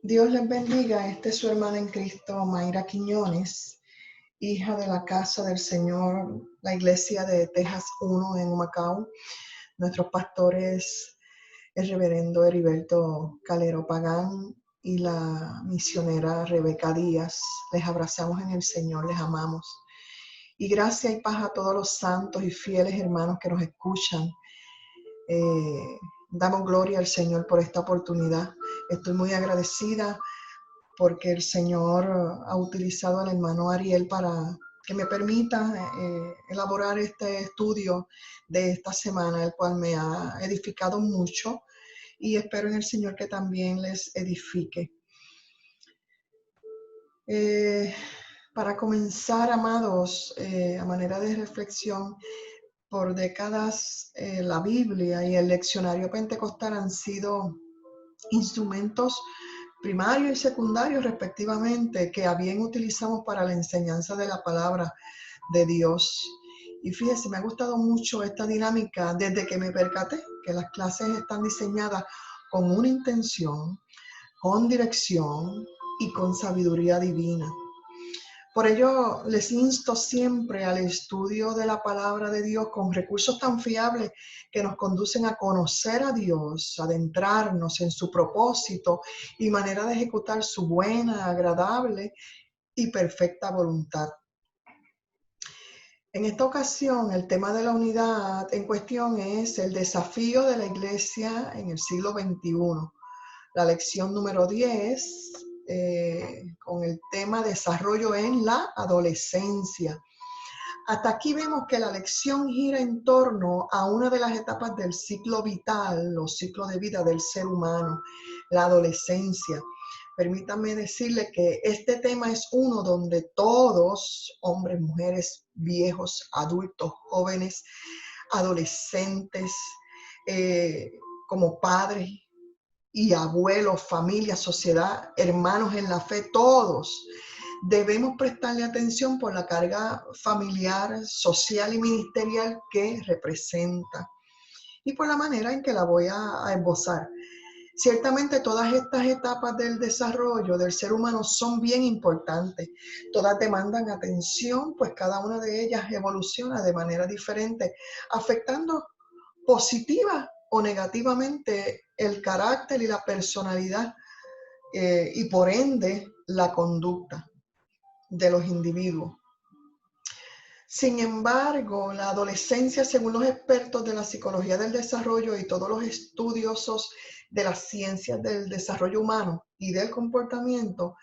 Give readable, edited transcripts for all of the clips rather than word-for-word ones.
Dios les bendiga. Esta es su hermana en Cristo, Mayra Quiñones, hija de la Casa del Señor, la iglesia de Texas 1 en Humacao. Nuestros pastores, el reverendo Heriberto Calero Pagán y la misionera Rebeca Díaz. Les abrazamos en el Señor, les amamos. Y gracias y paz a todos los santos y fieles hermanos que nos escuchan. Damos gloria al Señor por esta oportunidad. Estoy muy agradecida porque el Señor ha utilizado al hermano Ariel para que me permita elaborar este estudio de esta semana, el cual me ha edificado mucho y espero en el Señor que también les edifique. Para comenzar, amados, a manera de reflexión, por décadas la Biblia y el leccionario pentecostal han sido instrumentos primarios y secundarios respectivamente, que a bien utilizamos para la enseñanza de la palabra de Dios. Y fíjese, me ha gustado mucho esta dinámica desde que me percaté que las clases están diseñadas con una intención, con dirección y con sabiduría divina. Por ello, les insto siempre al estudio de la palabra de Dios con recursos tan fiables que nos conducen a conocer a Dios, adentrarnos en su propósito y manera de ejecutar su buena, agradable y perfecta voluntad. En esta ocasión, el tema de la unidad en cuestión es el desafío de la iglesia en el siglo XXI. La lección número 10, con el tema desarrollo en la adolescencia. Hasta aquí vemos que la lección gira en torno a una de las etapas del ciclo vital, los ciclos de vida del ser humano, la adolescencia. Permítanme decirle que este tema es uno donde todos, hombres, mujeres, viejos, adultos, jóvenes, adolescentes, como padres y abuelos, familia, sociedad, hermanos en la fe, todos debemos prestarle atención por la carga familiar, social y ministerial que representa y por la manera en que la voy a esbozar. Ciertamente todas estas etapas del desarrollo del ser humano son bien importantes. Todas demandan atención, pues cada una de ellas evoluciona de manera diferente, afectando positiva o negativamente el carácter y la personalidad y por ende la conducta de los individuos. Sin embargo, la adolescencia, según los expertos de la psicología del desarrollo y todos los estudiosos de las ciencias del desarrollo humano y del comportamiento,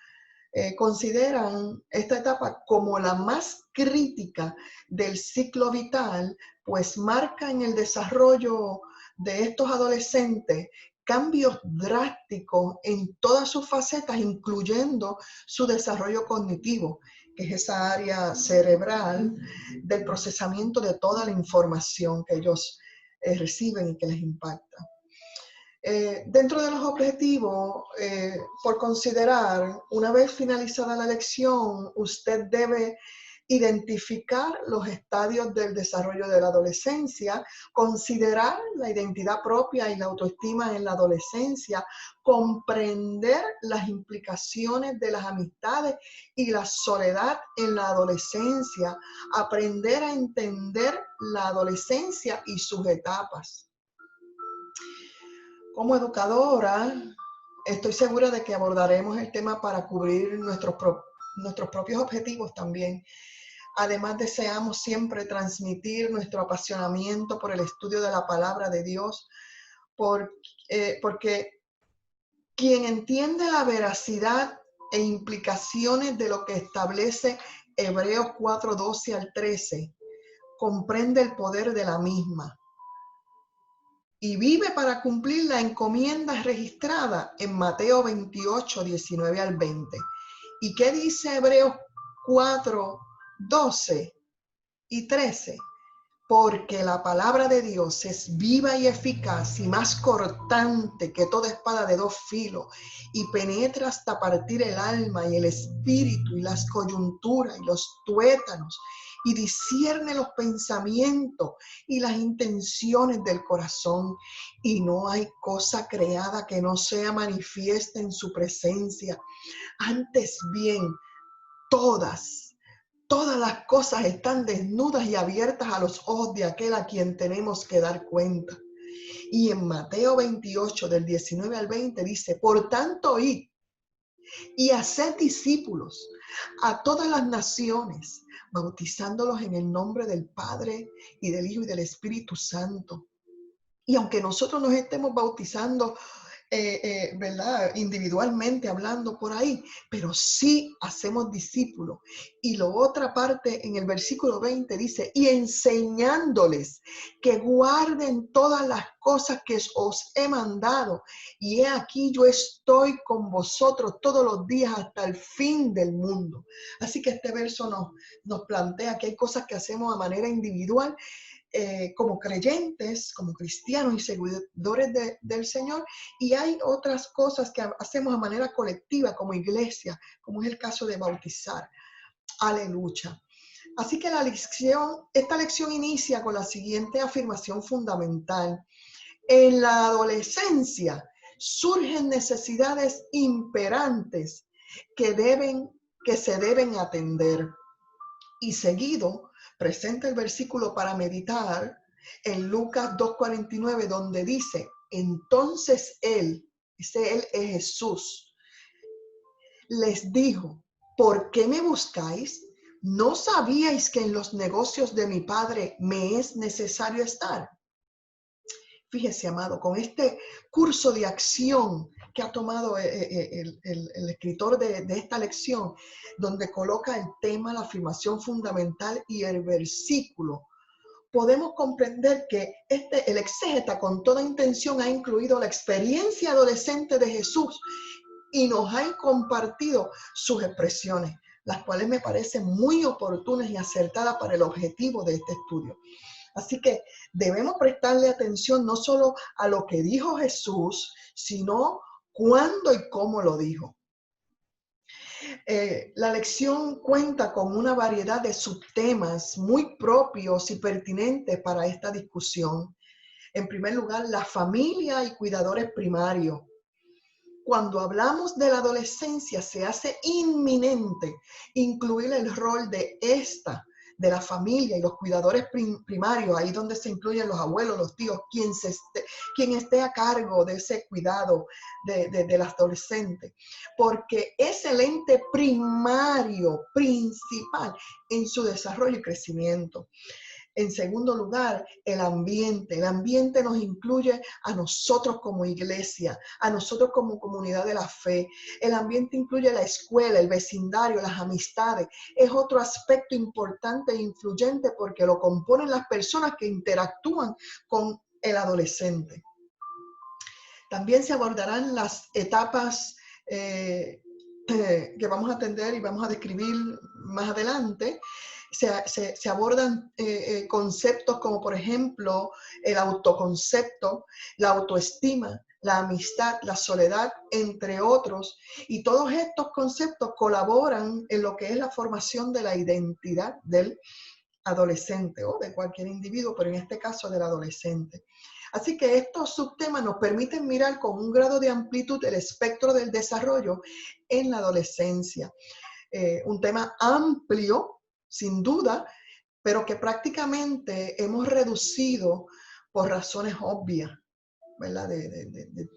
consideran esta etapa como la más crítica del ciclo vital, pues marca en el desarrollo de estos adolescentes cambios drásticos en todas sus facetas, incluyendo su desarrollo cognitivo, que es esa área cerebral del procesamiento de toda la información que ellos reciben y que les impacta. Dentro de los objetivos, por considerar, una vez finalizada la lección, usted debe identificar los estadios del desarrollo de la adolescencia, considerar la identidad propia y la autoestima en la adolescencia, comprender las implicaciones de las amistades y la soledad en la adolescencia, aprender a entender la adolescencia y sus etapas. Como educadora, estoy segura de que abordaremos el tema para cubrir nuestros propios objetivos también. Además, deseamos siempre transmitir nuestro apasionamiento por el estudio de la palabra de Dios, porque quien entiende la veracidad e implicaciones de lo que establece Hebreos 4, 12 al 13, comprende el poder de la misma y vive para cumplir la encomienda registrada en Mateo 28, 19 al 20. ¿Y qué dice Hebreos 4, 12 y 13? Porque la palabra de Dios es viva y eficaz y más cortante que toda espada de dos filos y penetra hasta partir el alma y el espíritu y las coyunturas y los tuétanos y discierne los pensamientos y las intenciones del corazón. Y no hay cosa creada que no sea manifiesta en su presencia. Antes bien, todas las cosas están desnudas y abiertas a los ojos de aquel a quien tenemos que dar cuenta. Y en Mateo 28, del 19 al 20, dice: por tanto, id y haced discípulos a todas las naciones, bautizándolos en el nombre del Padre y del Hijo y del Espíritu Santo. Y aunque nosotros nos estemos bautizando, ¿verdad?, individualmente hablando por ahí, pero sí hacemos discípulos. Y la otra parte en el versículo 20 dice: y enseñándoles que guarden todas las cosas que os he mandado. Y he aquí, yo estoy con vosotros todos los días hasta el fin del mundo. Así que este verso nos plantea que hay cosas que hacemos de manera individual, como creyentes, como cristianos y seguidores del Señor, y hay otras cosas que hacemos de manera colectiva como iglesia, como es el caso de bautizar. Aleluya. Así que esta lección inicia con la siguiente afirmación fundamental: en la adolescencia surgen necesidades imperantes que se deben atender. Y seguido presenta el versículo para meditar en Lucas 2:49, donde dice: entonces él es Jesús, les dijo: ¿por qué me buscáis? ¿No sabíais que en los negocios de mi Padre me es necesario estar? Fíjese, amado, con este curso de acción que ha tomado el escritor de esta lección, donde coloca el tema, la afirmación fundamental y el versículo, podemos comprender que el exégeta con toda intención ha incluido la experiencia adolescente de Jesús y nos ha compartido sus expresiones, las cuales me parecen muy oportunas y acertadas para el objetivo de este estudio. Así que debemos prestarle atención no solo a lo que dijo Jesús, sino cuándo y cómo lo dijo. La lección cuenta con una variedad de subtemas muy propios y pertinentes para esta discusión. En primer lugar, la familia y cuidadores primarios. Cuando hablamos de la adolescencia, se hace inminente incluir el rol de la familia y los cuidadores primarios, ahí donde se incluyen los abuelos, los tíos, quien esté a cargo de ese cuidado del adolescente, porque es el ente primario, principal en su desarrollo y crecimiento. En segundo lugar, el ambiente. El ambiente nos incluye a nosotros como iglesia, a nosotros como comunidad de la fe. El ambiente incluye la escuela, el vecindario, las amistades. Es otro aspecto importante e influyente porque lo componen las personas que interactúan con el adolescente. También se abordarán las etapas que vamos a atender y vamos a describir más adelante. Se abordan conceptos como, por ejemplo, el autoconcepto, la autoestima, la amistad, la soledad, entre otros. Y todos estos conceptos colaboran en lo que es la formación de la identidad del adolescente o de cualquier individuo, pero en este caso del adolescente. Así que estos subtemas nos permiten mirar con un grado de amplitud el espectro del desarrollo en la adolescencia. Un tema amplio, sin duda, pero que prácticamente hemos reducido por razones obvias, ¿verdad?, de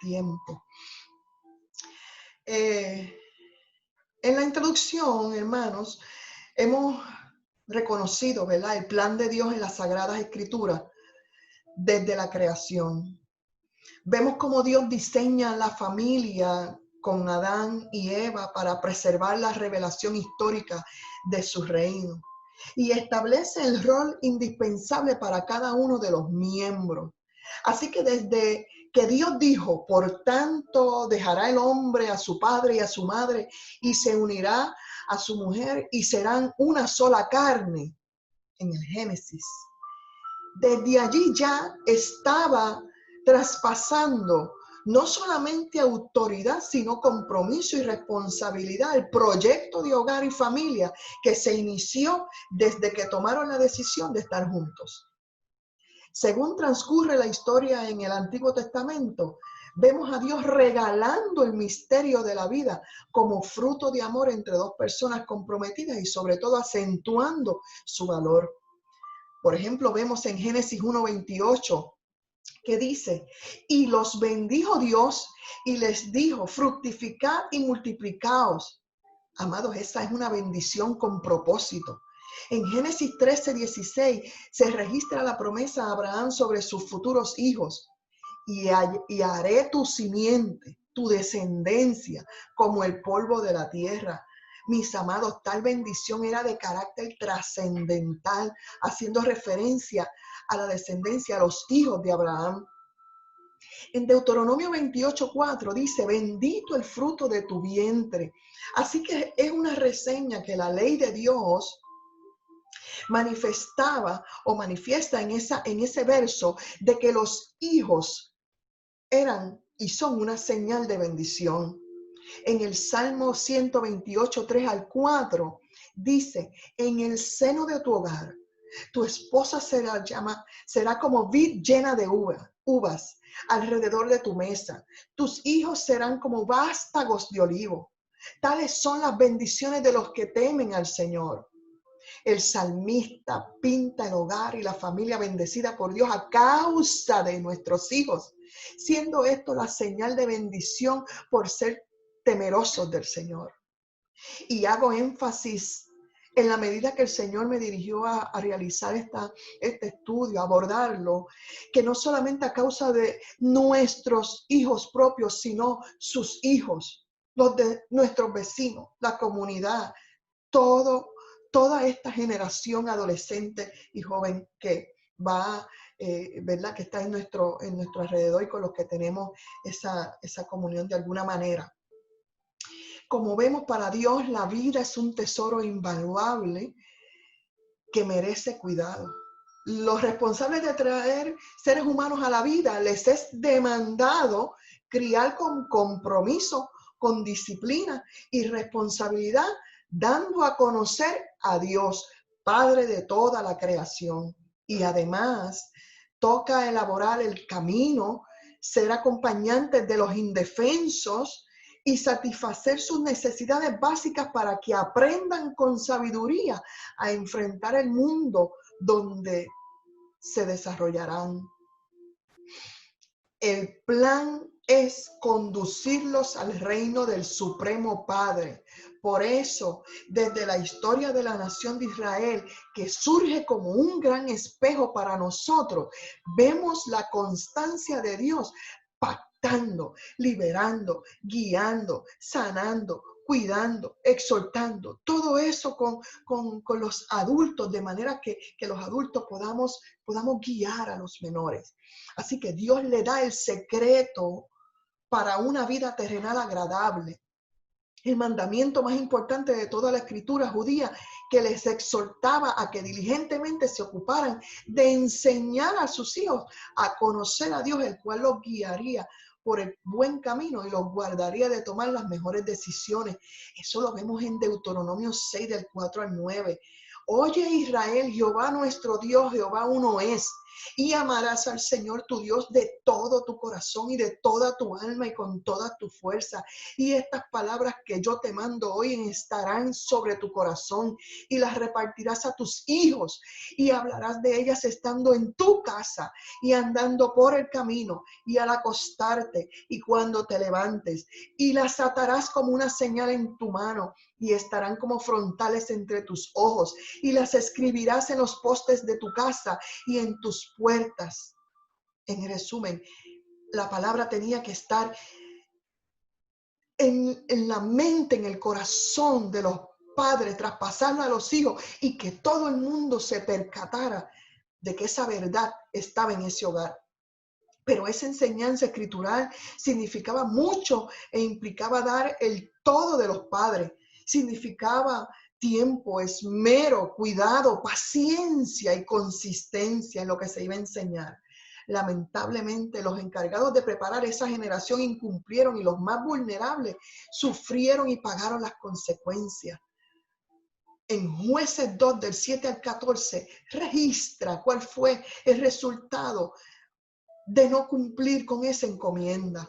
tiempo. En la introducción, hermanos, hemos reconocido, ¿verdad?, el plan de Dios en las Sagradas Escrituras desde la creación. Vemos cómo Dios diseña la familia con Adán y Eva para preservar la revelación histórica de su reino y establece el rol indispensable para cada uno de los miembros. Así que desde que Dios dijo: por tanto dejará el hombre a su padre y a su madre y se unirá a su mujer y serán una sola carne, en el Génesis, desde allí ya estaba traspasando no solamente autoridad, sino compromiso y responsabilidad, el proyecto de hogar y familia que se inició desde que tomaron la decisión de estar juntos. Según transcurre la historia en el Antiguo Testamento, vemos a Dios regalando el misterio de la vida como fruto de amor entre dos personas comprometidas y sobre todo acentuando su valor. Por ejemplo, vemos en Génesis 1:28 que dice, y los bendijo Dios y les dijo, fructificad y multiplicaos. Amados, esa es una bendición con propósito. En Génesis 13:16 se registra la promesa a Abraham sobre sus futuros hijos. Y haré tu simiente, tu descendencia, como el polvo de la tierra. Mis amados, tal bendición era de carácter trascendental, haciendo referencia a la descendencia, a los hijos de Abraham. En Deuteronomio 28:4 dice, bendito el fruto de tu vientre. Así que es una reseña que la ley de Dios manifestaba o manifiesta en ese verso de que los hijos eran y son una señal de bendición. En el Salmo 128:3-4 dice, en el seno de tu hogar, tu esposa será como vid llena de uvas alrededor de tu mesa. Tus hijos serán como vástagos de olivo. Tales son las bendiciones de los que temen al Señor. El salmista pinta el hogar y la familia bendecida por Dios a causa de nuestros hijos, siendo esto la señal de bendición por ser temerosos del Señor. Y hago énfasis en la medida que el Señor me dirigió a realizar este estudio, a abordarlo, que no solamente a causa de nuestros hijos propios, sino sus hijos, los de nuestros vecinos, la comunidad, toda esta generación adolescente y joven que va, ¿verdad? Que está en nuestro alrededor y con los que tenemos esa comunión de alguna manera. Como vemos, para Dios la vida es un tesoro invaluable que merece cuidado. Los responsables de traer seres humanos a la vida les es demandado criar con compromiso, con disciplina y responsabilidad, dando a conocer a Dios, Padre de toda la creación. Y además, toca elaborar el camino, ser acompañantes de los indefensos y satisfacer sus necesidades básicas para que aprendan con sabiduría a enfrentar el mundo donde se desarrollarán. El plan es conducirlos al reino del Supremo Padre. Por eso, desde la historia de la nación de Israel, que surge como un gran espejo para nosotros, vemos la constancia de Dios pactando, liberando, guiando, sanando, cuidando, exhortando, todo eso con los adultos, de manera que los adultos podamos guiar a los menores. Así que Dios le da el secreto para una vida terrenal agradable. El mandamiento más importante de toda la escritura judía, que les exhortaba a que diligentemente se ocuparan de enseñar a sus hijos a conocer a Dios, el cual los guiaría por el buen camino y los guardaría de tomar las mejores decisiones. Eso lo vemos en Deuteronomio 6, del 4-9. Oye Israel, Jehová nuestro Dios, Jehová uno es. Y amarás al Señor tu Dios de todo tu corazón y de toda tu alma y con toda tu fuerza. Y estas palabras que yo te mando hoy estarán sobre tu corazón y las repartirás a tus hijos y hablarás de ellas estando en tu casa y andando por el camino y al acostarte y cuando te levantes, y las atarás como una señal en tu mano y estarán como frontales entre tus ojos, y las escribirás en los postes de tu casa y en tus puertas. En resumen, la palabra tenía que estar en la mente, en el corazón de los padres, traspasarla a los hijos y que todo el mundo se percatara de que esa verdad estaba en ese hogar. Pero esa enseñanza escritural significaba mucho e implicaba dar el todo de los padres. Significaba tiempo, esmero, cuidado, paciencia y consistencia en lo que se iba a enseñar. Lamentablemente, los encargados de preparar esa generación incumplieron y los más vulnerables sufrieron y pagaron las consecuencias. En Jueces 2, del 7 al 14, registra cuál fue el resultado de no cumplir con esa encomienda.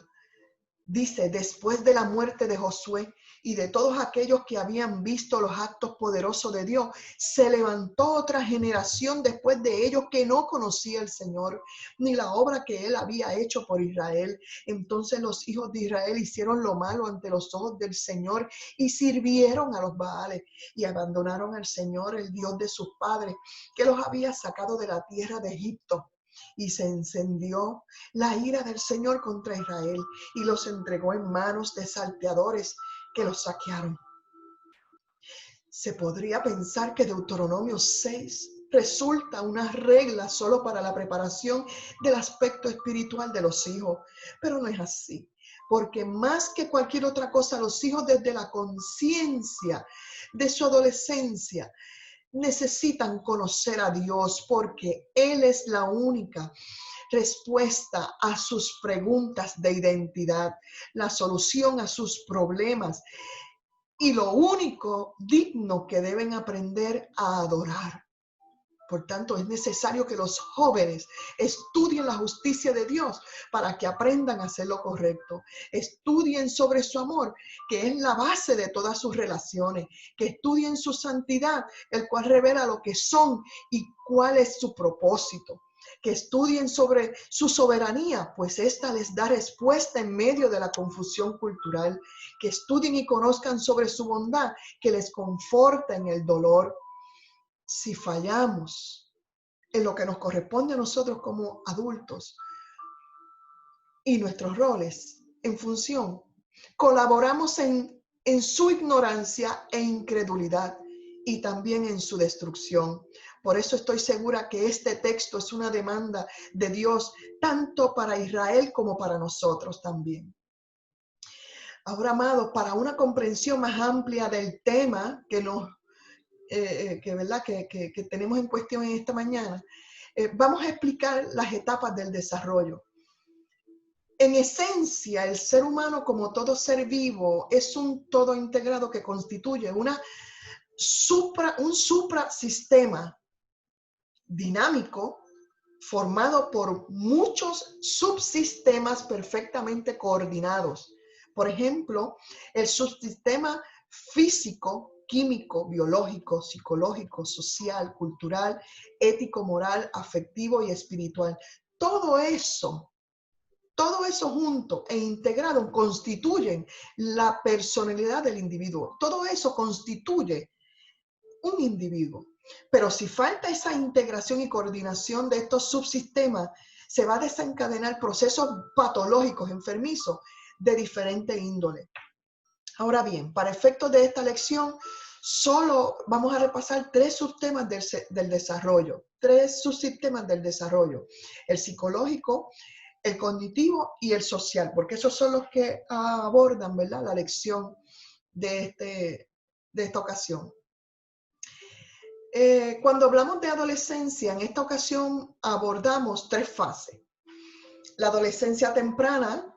Dice, después de la muerte de Josué y de todos aquellos que habían visto los actos poderosos de Dios, se levantó otra generación después de ellos que no conocía al Señor, ni la obra que Él había hecho por Israel. Entonces los hijos de Israel hicieron lo malo ante los ojos del Señor y sirvieron a los Baales y abandonaron al Señor, el Dios de sus padres, que los había sacado de la tierra de Egipto. Y se encendió la ira del Señor contra Israel y los entregó en manos de salteadores que los saquearon. Se podría pensar que Deuteronomio 6 resulta una regla solo para la preparación del aspecto espiritual de los hijos, pero no es así. Porque más que cualquier otra cosa, los hijos desde la conciencia de su adolescencia necesitan conocer a Dios, porque Él es la única respuesta a sus preguntas de identidad, la solución a sus problemas y lo único digno que deben aprender a adorar. Por tanto, es necesario que los jóvenes estudien la justicia de Dios para que aprendan a hacer lo correcto. Estudien sobre su amor, que es la base de todas sus relaciones. Que estudien su santidad, el cual revela lo que son y cuál es su propósito. Que estudien sobre su soberanía, pues ésta les da respuesta en medio de la confusión cultural. Que estudien y conozcan sobre su bondad, que les conforta en el dolor. Si fallamos en lo que nos corresponde a nosotros como adultos y nuestros roles en función, colaboramos en su ignorancia e incredulidad y también en su destrucción. Por eso estoy segura que este texto es una demanda de Dios tanto para Israel como para nosotros también. Ahora, amados, para una comprensión más amplia del tema que tenemos en cuestión en esta mañana, vamos a explicar las etapas del desarrollo. En esencia, el ser humano, como todo ser vivo, es un todo integrado que constituye un suprasistema dinámico formado por muchos subsistemas perfectamente coordinados. Por ejemplo, el subsistema físico, químico, biológico, psicológico, social, cultural, ético, moral, afectivo y espiritual. Todo eso junto e integrado constituyen la personalidad del individuo. Todo eso constituye un individuo. Pero si falta esa integración y coordinación de estos subsistemas, se va a desencadenar procesos patológicos, enfermizos, de diferente índole. Ahora bien, para efectos de esta lección, solo vamos a repasar tres subtemas del desarrollo, tres subsistemas del desarrollo: el psicológico, el cognitivo y el social, porque esos son los que abordan, ¿verdad?, la lección de esta ocasión. Cuando hablamos de adolescencia, en esta ocasión abordamos tres fases: la adolescencia temprana,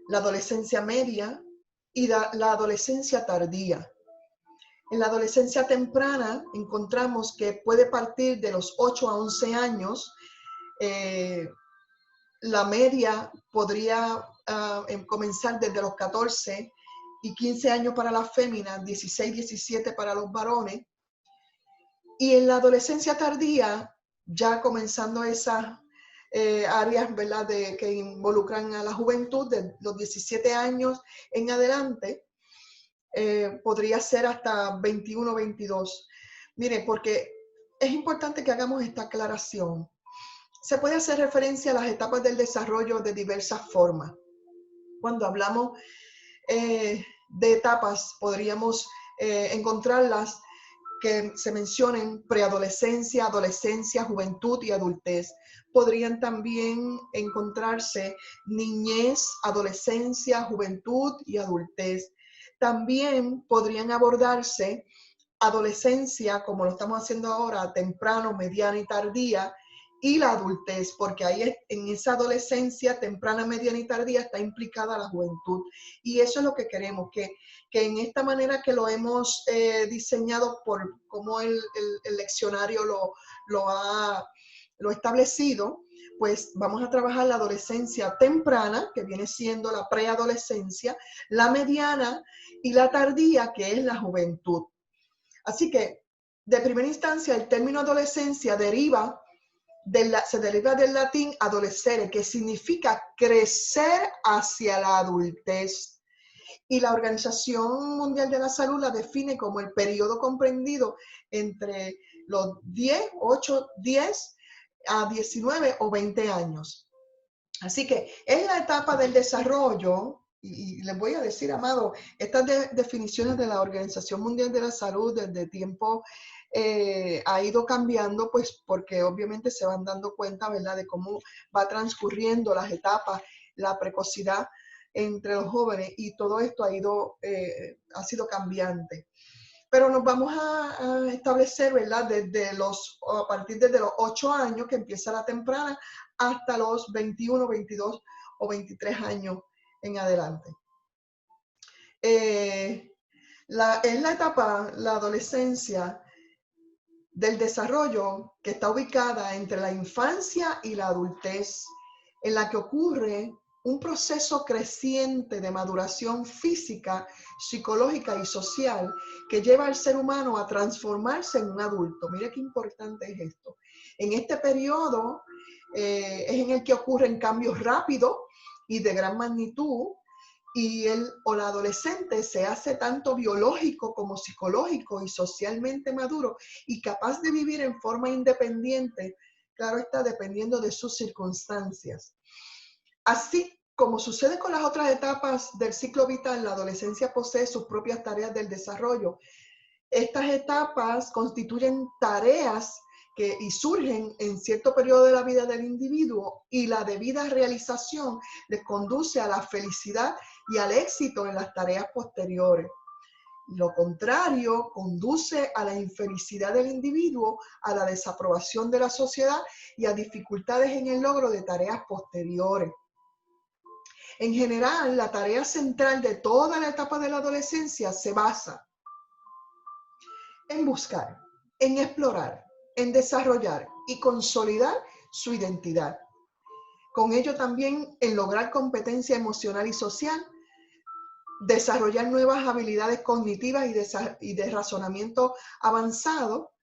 la adolescencia media y la adolescencia tardía. En la adolescencia temprana encontramos que puede partir de los 8 a 11 años. La media podría comenzar desde los 14 y 15 años para las féminas, 16, 17 para los varones. Y en la adolescencia tardía, ya comenzando esas áreas, ¿verdad?, que involucran a la juventud, de los 17 años en adelante, podría ser hasta 21, 22. Mire, porque es importante que hagamos esta aclaración. Se puede hacer referencia a las etapas del desarrollo de diversas formas. Cuando hablamos de etapas, podríamos encontrarlas que se mencionen: preadolescencia, adolescencia, juventud y adultez. Podrían también encontrarse niñez, adolescencia, juventud y adultez. También podrían abordarse adolescencia, como lo estamos haciendo ahora, temprano, mediana y tardía, y la adultez, porque ahí en esa adolescencia temprana, mediana y tardía está implicada la juventud. Y eso es lo que queremos, que en esta manera que lo hemos diseñado por cómo el leccionario lo ha establecido, pues vamos a trabajar la adolescencia temprana, que viene siendo la preadolescencia, la mediana y la tardía, que es la juventud. Así que, de primera instancia, el término adolescencia se deriva del latín adolescere, que significa crecer hacia la adultez. Y la Organización Mundial de la Salud la define como el periodo comprendido entre los 10 a 19 o 20 años. Así que es la etapa del desarrollo, y les voy a decir, amado, estas definiciones de la Organización Mundial de la Salud desde tiempo ha ido cambiando, pues porque obviamente se van dando cuenta, ¿verdad?, de cómo va transcurriendo las etapas, la precocidad entre los jóvenes, y todo esto ha sido cambiante. Pero nos vamos a establecer, ¿verdad?, a partir de los 8 años, que empieza la temprana, hasta los 21, 22 o 23 años en adelante. Es la etapa, la adolescencia, del desarrollo que está ubicada entre la infancia y la adultez, en la que ocurre un proceso creciente de maduración física, psicológica y social que lleva al ser humano a transformarse en un adulto. Mire qué importante es esto. En este periodo es en el que ocurren cambios rápidos y de gran magnitud, y el o la adolescente se hace tanto biológico como psicológico y socialmente maduro y capaz de vivir en forma independiente, claro está, dependiendo de sus circunstancias. Así como sucede con las otras etapas del ciclo vital, la adolescencia posee sus propias tareas del desarrollo. Estas etapas constituyen tareas y surgen en cierto periodo de la vida del individuo, y la debida realización les conduce a la felicidad y al éxito en las tareas posteriores. Lo contrario conduce a la infelicidad del individuo, a la desaprobación de la sociedad y a dificultades en el logro de tareas posteriores. En general, la tarea central de toda la etapa de la adolescencia se basa en buscar, en explorar, en desarrollar y consolidar su identidad. Con ello también en lograr competencia emocional y social, desarrollar nuevas habilidades cognitivas y de razonamiento avanzado,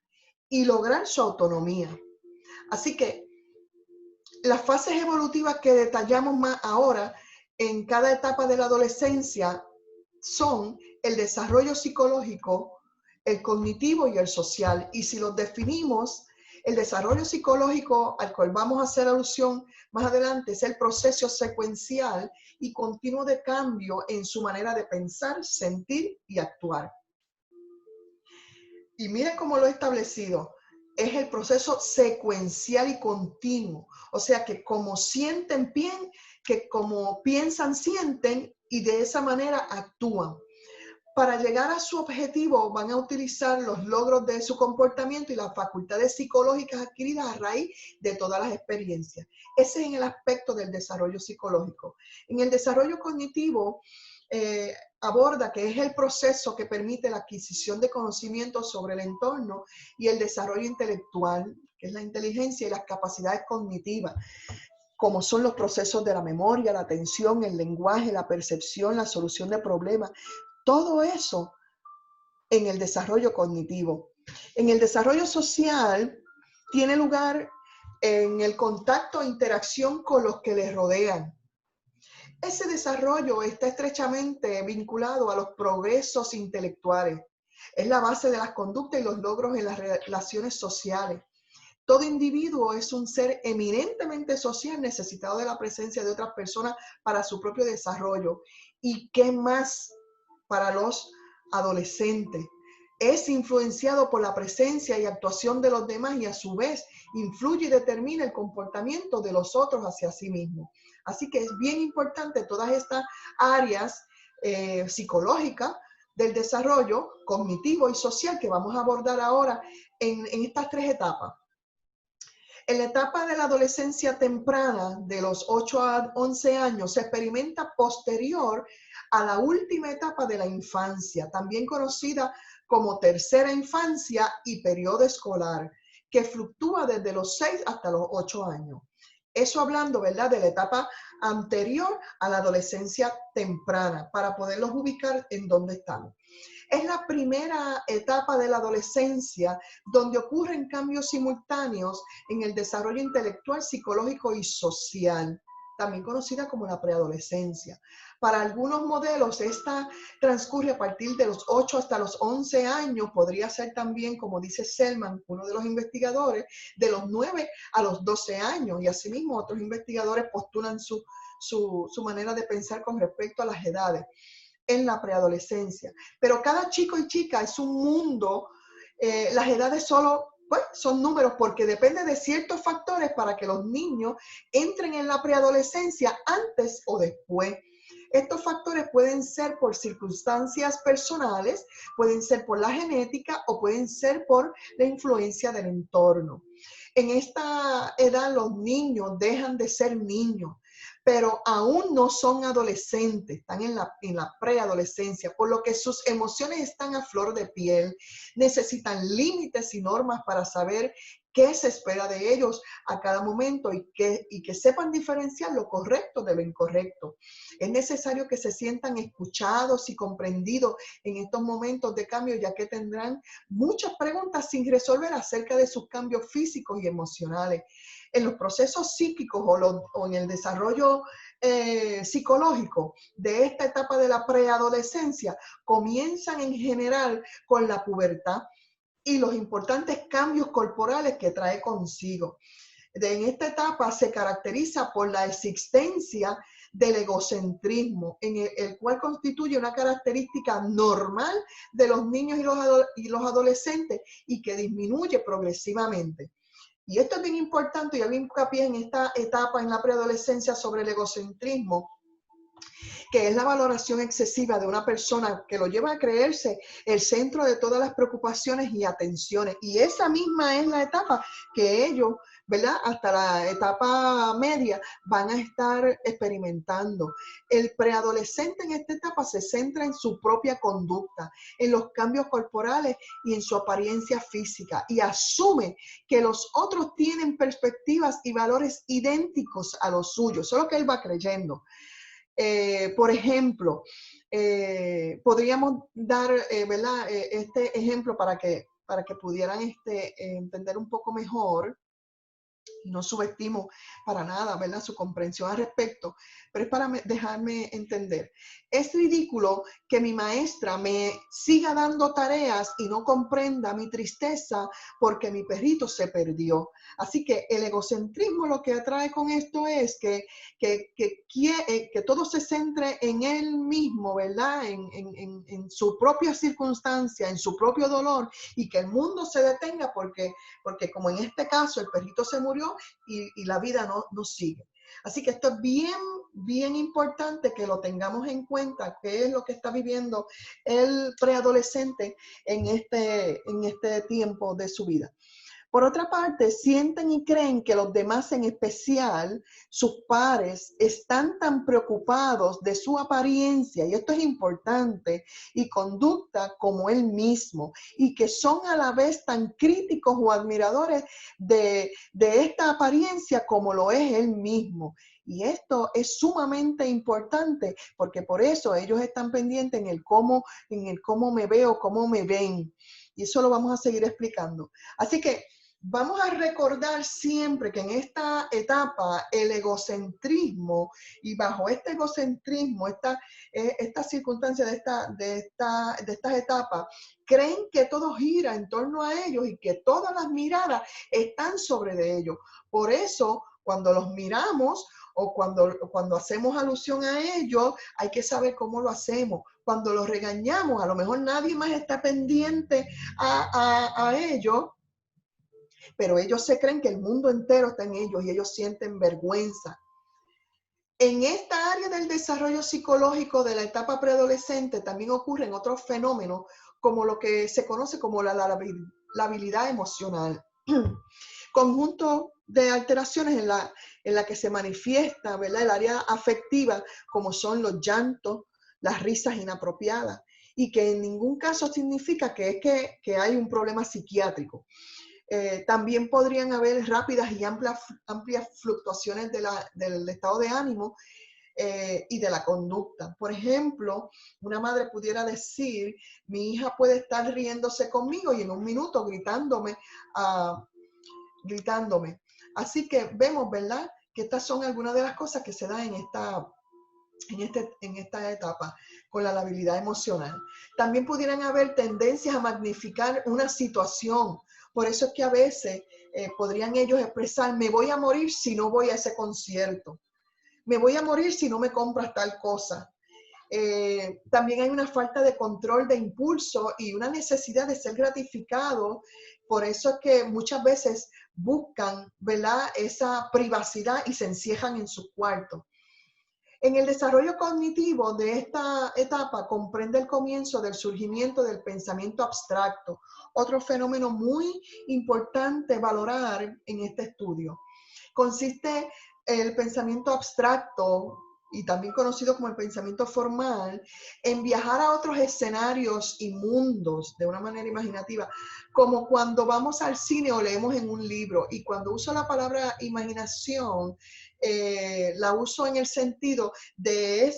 y lograr su autonomía. Así que las fases evolutivas que detallamos más ahora en cada etapa de la adolescencia son el desarrollo psicológico, el cognitivo y el social. Y si los definimos, el desarrollo psicológico, al cual vamos a hacer alusión más adelante, es el proceso secuencial y continuo de cambio en su manera de pensar, sentir y actuar. Y miren cómo lo he establecido. Es el proceso secuencial y continuo. O sea que como sienten, que como piensan, sienten, y de esa manera actúan. Para llegar a su objetivo van a utilizar los logros de su comportamiento y las facultades psicológicas adquiridas a raíz de todas las experiencias. Ese es en el aspecto del desarrollo psicológico. En el desarrollo cognitivo aborda que es el proceso que permite la adquisición de conocimientos sobre el entorno y el desarrollo intelectual, que es la inteligencia y las capacidades cognitivas, como son los procesos de la memoria, la atención, el lenguaje, la percepción, la solución de problemas. Todo eso en el desarrollo cognitivo. En el desarrollo social tiene lugar en el contacto e interacción con los que les rodean. Ese desarrollo está estrechamente vinculado a los progresos intelectuales. Es la base de las conductas y los logros en las relaciones sociales. Todo individuo es un ser eminentemente social, necesitado de la presencia de otras personas para su propio desarrollo. ¿Y qué más para los adolescentes? Es influenciado por la presencia y actuación de los demás, y a su vez influye y determina el comportamiento de los otros hacia sí mismos. Así que es bien importante todas estas áreas psicológicas del desarrollo cognitivo y social que vamos a abordar ahora en estas tres etapas. En la etapa de la adolescencia temprana, de los 8 a 11 años, se experimenta posterior a la última etapa de la infancia, también conocida como tercera infancia y periodo escolar, que fluctúa desde los 6 hasta los 8 años. Eso hablando, ¿verdad?, de la etapa anterior a la adolescencia temprana, para poderlos ubicar en dónde estamos. Es la primera etapa de la adolescencia donde ocurren cambios simultáneos en el desarrollo intelectual, psicológico y social, también conocida como la preadolescencia. Para algunos modelos, esta transcurre a partir de los 8 hasta los 11 años, podría ser también, como dice Selman, uno de los investigadores, de los 9 a los 12 años, y asimismo otros investigadores postulan su manera de pensar con respecto a las edades en la preadolescencia. Pero cada chico y chica es un mundo, las edades solo pues, son números porque depende de ciertos factores para que los niños entren en la preadolescencia antes o después. Estos factores pueden ser por circunstancias personales, pueden ser por la genética o pueden ser por la influencia del entorno. En esta edad los niños dejan de ser niños, pero aún no son adolescentes, están en la preadolescencia, por lo que sus emociones están a flor de piel, necesitan límites y normas para saber qué se espera de ellos a cada momento y que sepan diferenciar lo correcto de lo incorrecto. Es necesario que se sientan escuchados y comprendidos en estos momentos de cambio, ya que tendrán muchas preguntas sin resolver acerca de sus cambios físicos y emocionales. En los procesos psíquicos o en el desarrollo psicológico de esta etapa de la preadolescencia comienzan en general con la pubertad y los importantes cambios corporales que trae consigo. En esta etapa se caracteriza por la existencia del egocentrismo, en el cual constituye una característica normal de los niños y los adolescentes y que disminuye progresivamente. Y esto es bien importante, y hago hincapié en esta etapa en la preadolescencia sobre el egocentrismo, que es la valoración excesiva de una persona que lo lleva a creerse el centro de todas las preocupaciones y atenciones. Y esa misma es la etapa que ellos, ¿verdad?, hasta la etapa media van a estar experimentando. El preadolescente en esta etapa se centra en su propia conducta, en los cambios corporales y en su apariencia física, y asume que los otros tienen perspectivas y valores idénticos a los suyos. Eso es lo que él va creyendo. Por ejemplo, podríamos dar ¿verdad? Este ejemplo para que pudieran entender un poco mejor. No subestimo para nada, ¿verdad?, su comprensión al respecto, pero es para dejarme entender. Es ridículo que mi maestra me siga dando tareas y no comprenda mi tristeza porque mi perrito se perdió. Así que el egocentrismo lo que atrae con esto es que todo se centre en él mismo, ¿verdad?, en su propia circunstancia, en su propio dolor, y que el mundo se detenga porque como en este caso el perrito se murió y la vida no sigue. Así que esto es bien importante que lo tengamos en cuenta, qué es lo que está viviendo el preadolescente en este tiempo de su vida. Por otra parte, sienten y creen que los demás, en especial sus pares, están tan preocupados de su apariencia, y esto es importante, y conducta como él mismo, y que son a la vez tan críticos o admiradores de esta apariencia como lo es él mismo. Y esto es sumamente importante, porque por eso ellos están pendientes en el cómo me veo, cómo me ven. Y eso lo vamos a seguir explicando. Así que vamos a recordar siempre que en esta etapa el egocentrismo, y bajo este egocentrismo, esta circunstancia de estas etapas, creen que todo gira en torno a ellos y que todas las miradas están sobre de ellos. Por eso, cuando los miramos o cuando hacemos alusión a ellos, hay que saber cómo lo hacemos. Cuando los regañamos, a lo mejor nadie más está pendiente a ellos, pero ellos se creen que el mundo entero está en ellos y ellos sienten vergüenza. En esta área del desarrollo psicológico de la etapa preadolescente también ocurren otros fenómenos como lo que se conoce como la labilidad emocional, conjunto de alteraciones en la que se manifiesta, ¿verdad?, el área afectiva, como son los llantos, las risas inapropiadas, y que en ningún caso significa que es que hay un problema psiquiátrico. También podrían haber rápidas y amplias fluctuaciones del estado de ánimo y de la conducta. Por ejemplo, una madre pudiera decir, mi hija puede estar riéndose conmigo y en un minuto gritándome. Así que vemos, ¿verdad?, que estas son algunas de las cosas que se dan en esta etapa con la labilidad emocional. También pudieran haber tendencias a magnificar una situación. Por eso es que a veces podrían ellos expresar, me voy a morir si no voy a ese concierto. Me voy a morir si no me compras tal cosa. También hay una falta de control de impulso y una necesidad de ser gratificado. Por eso es que muchas veces buscan, ¿verdad?, esa privacidad y se encierran en su cuarto. En el desarrollo cognitivo de esta etapa comprende el comienzo del surgimiento del pensamiento abstracto, otro fenómeno muy importante valorar en este estudio. Consiste el pensamiento abstracto, y también conocido como el pensamiento formal, en viajar a otros escenarios y mundos de una manera imaginativa, como cuando vamos al cine o leemos en un libro. Y cuando uso la palabra imaginación, la uso en el sentido de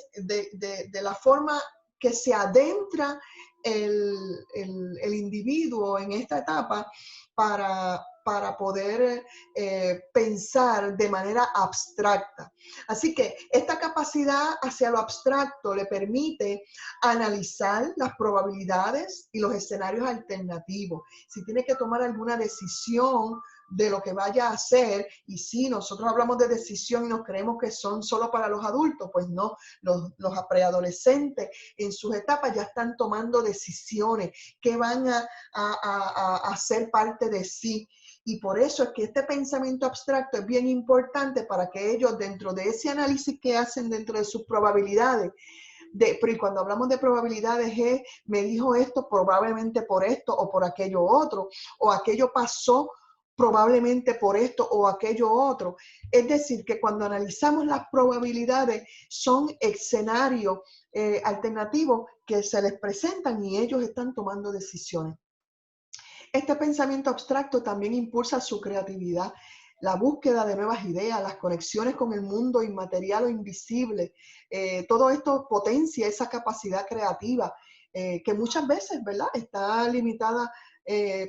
la forma que se adentra el individuo en esta etapa para poder pensar de manera abstracta. Así que esta capacidad hacia lo abstracto le permite analizar las probabilidades y los escenarios alternativos. Si tiene que tomar alguna decisión de lo que vaya a hacer, y si nosotros hablamos de decisión y nos creemos que son solo para los adultos, pues no, los preadolescentes en sus etapas ya están tomando decisiones que van a ser parte de sí. Y por eso es que este pensamiento abstracto es bien importante para que ellos, dentro de ese análisis que hacen dentro de sus probabilidades, pero cuando hablamos de probabilidades es, me dijo esto probablemente por esto o por aquello otro, o aquello pasó probablemente por esto o aquello otro. Es decir, que cuando analizamos las probabilidades son escenarios alternativos que se les presentan y ellos están tomando decisiones. Este pensamiento abstracto también impulsa su creatividad, la búsqueda de nuevas ideas, las conexiones con el mundo inmaterial o invisible. Todo esto potencia esa capacidad creativa que muchas veces, ¿verdad?, está limitada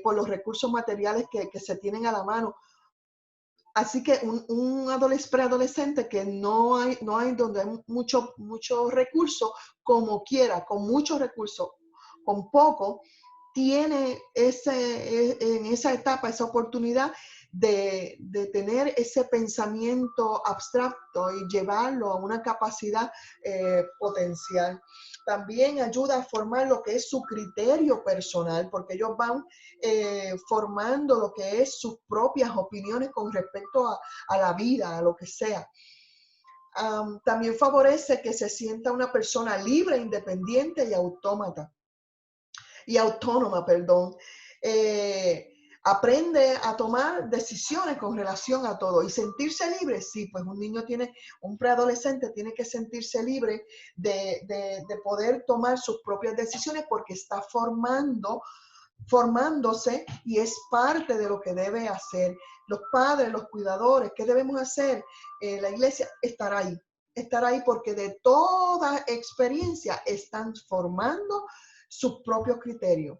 por los recursos materiales que se tienen a la mano. Así que un preadolescente que no hay donde hay mucho recurso, como quiera, con muchos recursos, con poco, tiene en esa etapa, esa oportunidad de tener ese pensamiento abstracto y llevarlo a una capacidad potencial. También ayuda a formar lo que es su criterio personal, porque ellos van formando lo que es sus propias opiniones con respecto a la vida, a lo que sea. También favorece que se sienta una persona libre, independiente y autónoma. Aprende a tomar decisiones con relación a todo y sentirse libre. Sí, pues un preadolescente tiene que sentirse libre de poder tomar sus propias decisiones porque está formándose y es parte de lo que debe hacer. Los padres, los cuidadores, ¿qué debemos hacer? La iglesia, estar ahí porque de toda experiencia están formando sus propios criterios.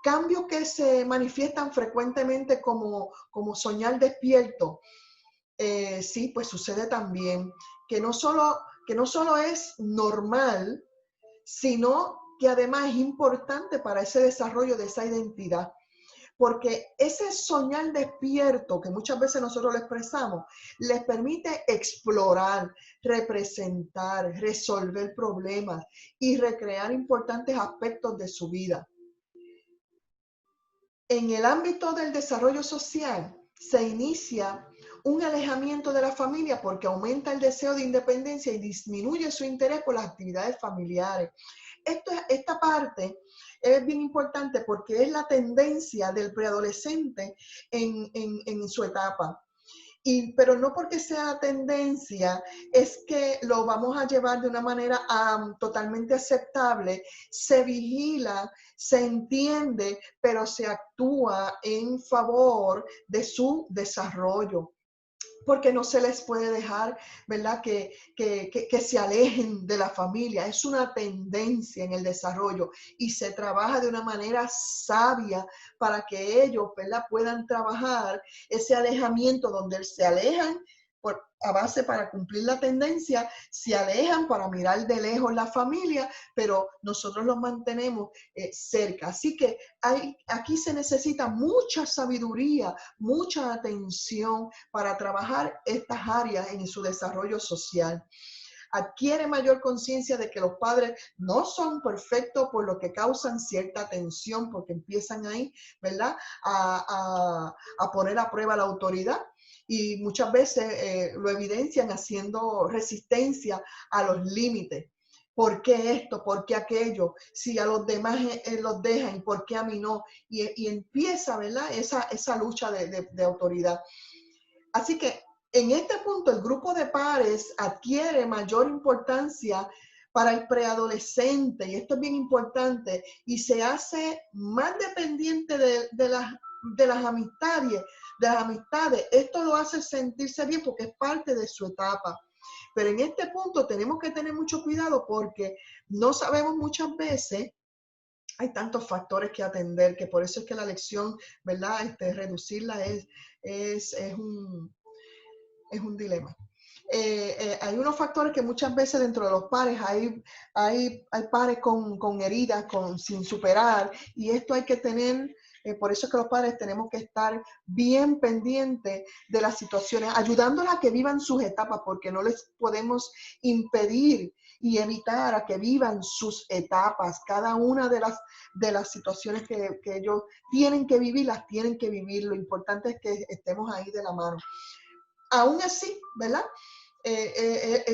Cambios que se manifiestan frecuentemente como soñar despierto. Sí, pues sucede también que no solo es normal, sino que además es importante para ese desarrollo de esa identidad. Porque ese soñar despierto que muchas veces nosotros lo expresamos, les permite explorar, representar, resolver problemas y recrear importantes aspectos de su vida. En el ámbito del desarrollo social, se inicia un alejamiento de la familia porque aumenta el deseo de independencia y disminuye su interés por las actividades familiares. Esta parte es bien importante porque es la tendencia del preadolescente en su etapa. Pero no porque sea tendencia, es que lo vamos a llevar de una manera totalmente aceptable. Se vigila, se entiende, pero se actúa en favor de su desarrollo. Porque no se les puede dejar, ¿verdad?, que se alejen de la familia. Es una tendencia en el desarrollo y se trabaja de una manera sabia para que ellos, ¿verdad?, puedan trabajar ese alejamiento donde se alejan a base para cumplir la tendencia, se alejan para mirar de lejos la familia, pero nosotros los mantenemos cerca. Así que aquí se necesita mucha sabiduría, mucha atención para trabajar estas áreas en su desarrollo social. Adquiere mayor conciencia de que los padres no son perfectos, por lo que causan cierta tensión, porque empiezan ahí, ¿verdad?, a poner a prueba la autoridad. Y muchas veces lo evidencian haciendo resistencia a los límites. ¿Por qué esto? ¿Por qué aquello? Si a los demás los dejan, ¿por qué a mí no? Y empieza, ¿verdad?, esa lucha de autoridad. Así que en este punto el grupo de pares adquiere mayor importancia para el preadolescente, y esto es bien importante, y se hace más dependiente de las amistades. Esto lo hace sentirse bien porque es parte de su etapa. Pero en este punto tenemos que tener mucho cuidado porque no sabemos muchas veces. Hay tantos factores que atender, que por eso es que la lección, ¿verdad?, reducirla es un dilema. Hay unos factores que muchas veces dentro de los pares hay pares con heridas, sin superar, y esto hay que tener, por eso es que los padres tenemos que estar bien pendientes de las situaciones, ayudándolas a que vivan sus etapas, porque no les podemos impedir y evitar a que vivan sus etapas. Cada una de las situaciones que ellos tienen que vivir, las tienen que vivir. Lo importante es que estemos ahí de la mano. Aún así, ¿verdad?,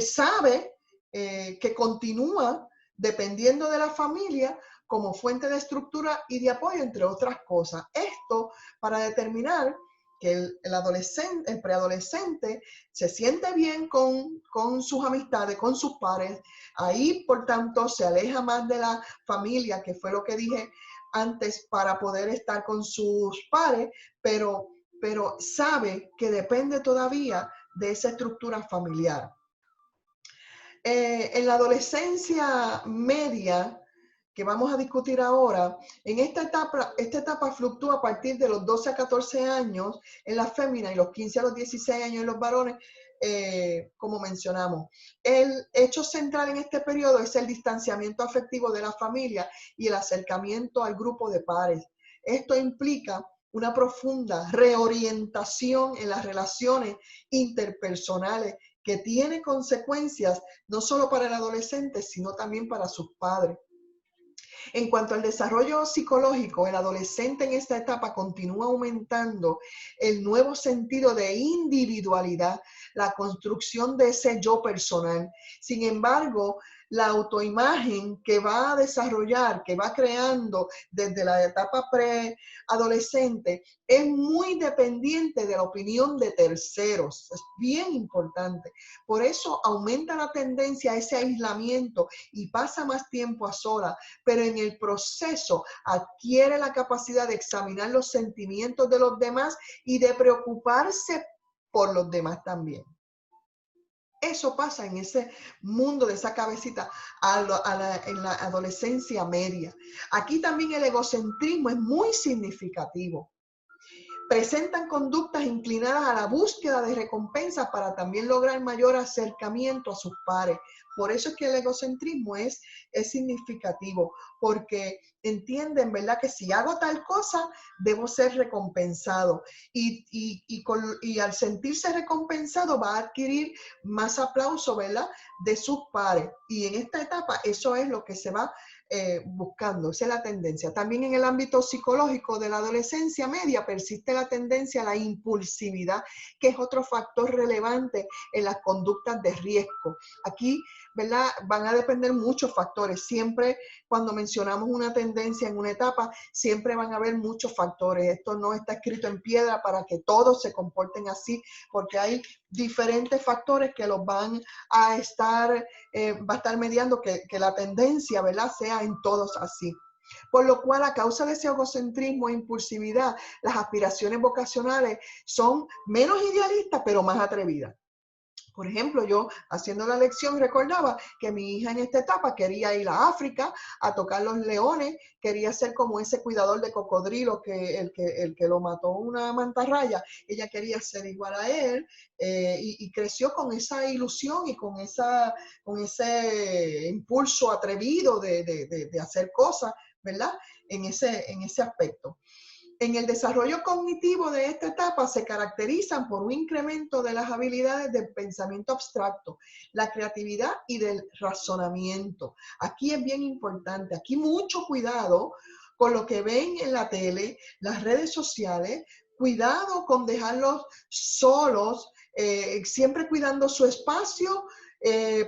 sabe que continúa dependiendo de la familia como fuente de estructura y de apoyo, entre otras cosas. Esto para determinar que el preadolescente se siente bien con sus amistades, con sus pares. Ahí, por tanto, se aleja más de la familia, que fue lo que dije antes, para poder estar con sus pares, pero sabe que depende todavía de esa estructura familiar. En la adolescencia media, que vamos a discutir ahora, en esta etapa fluctúa a partir de los 12 a 14 años en las féminas y los 15 a los 16 años en los varones, como mencionamos. El hecho central en este periodo es el distanciamiento afectivo de la familia y el acercamiento al grupo de pares. Esto implica una profunda reorientación en las relaciones interpersonales que tiene consecuencias no solo para el adolescente, sino también para sus padres. En cuanto al desarrollo psicológico, el adolescente en esta etapa continúa aumentando el nuevo sentido de individualidad, la construcción de ese yo personal. Sin embargo, la autoimagen que va a desarrollar, que va creando desde la etapa preadolescente, es muy dependiente de la opinión de terceros. Es bien importante. Por eso aumenta la tendencia a ese aislamiento y pasa más tiempo a solas, pero en el proceso adquiere la capacidad de examinar los sentimientos de los demás y de preocuparse por los demás también. Eso pasa en ese mundo de esa cabecita en la adolescencia media. Aquí también el egocentrismo es muy significativo. Presentan conductas inclinadas a la búsqueda de recompensas para también lograr mayor acercamiento a sus pares. Por eso es que el egocentrismo es significativo, porque entienden, ¿verdad?, que si hago tal cosa, debo ser recompensado. Y al sentirse recompensado va a adquirir más aplauso, ¿verdad?, de sus pares. Y en esta etapa eso es lo que se va buscando, esa es la tendencia. También en el ámbito psicológico de la adolescencia media persiste la tendencia a la impulsividad, que es otro factor relevante en las conductas de riesgo. Aquí, ¿verdad? Van a depender muchos factores. Siempre cuando mencionamos una tendencia en una etapa, siempre van a haber muchos factores. Esto no está escrito en piedra para que todos se comporten así, porque hay diferentes factores que los van a estar, va a estar mediando que la tendencia, ¿verdad?, sea en todos así. Por lo cual, a causa de ese egocentrismo e impulsividad, las aspiraciones vocacionales son menos idealistas, pero más atrevidas. Por ejemplo, yo haciendo la lección recordaba que mi hija en esta etapa quería ir a África a tocar los leones, quería ser como ese cuidador de cocodrilo el que lo mató una mantarraya. Ella quería ser igual a él, y creció con esa ilusión y con ese impulso atrevido de hacer cosas, ¿verdad? En ese aspecto. En el desarrollo cognitivo de esta etapa se caracterizan por un incremento de las habilidades del pensamiento abstracto, la creatividad y del razonamiento. Aquí es bien importante, aquí mucho cuidado con lo que ven en la tele, las redes sociales, cuidado con dejarlos solos, siempre cuidando su espacio,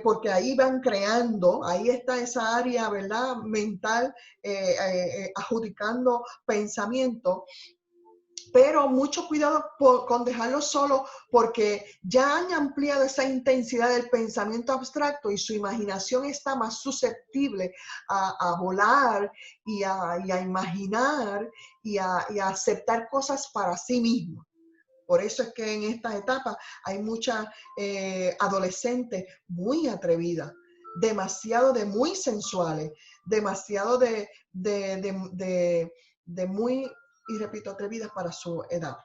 porque ahí van creando, ahí está esa área, ¿verdad?, mental, adjudicando pensamiento, pero mucho cuidado con dejarlo solo, porque ya han ampliado esa intensidad del pensamiento abstracto y su imaginación está más susceptible a volar y a imaginar y a aceptar cosas para sí mismos. Por eso es que en esta etapa hay muchas adolescentes muy atrevidas, demasiado de muy sensuales, demasiado de muy, y repito, atrevidas para su edad.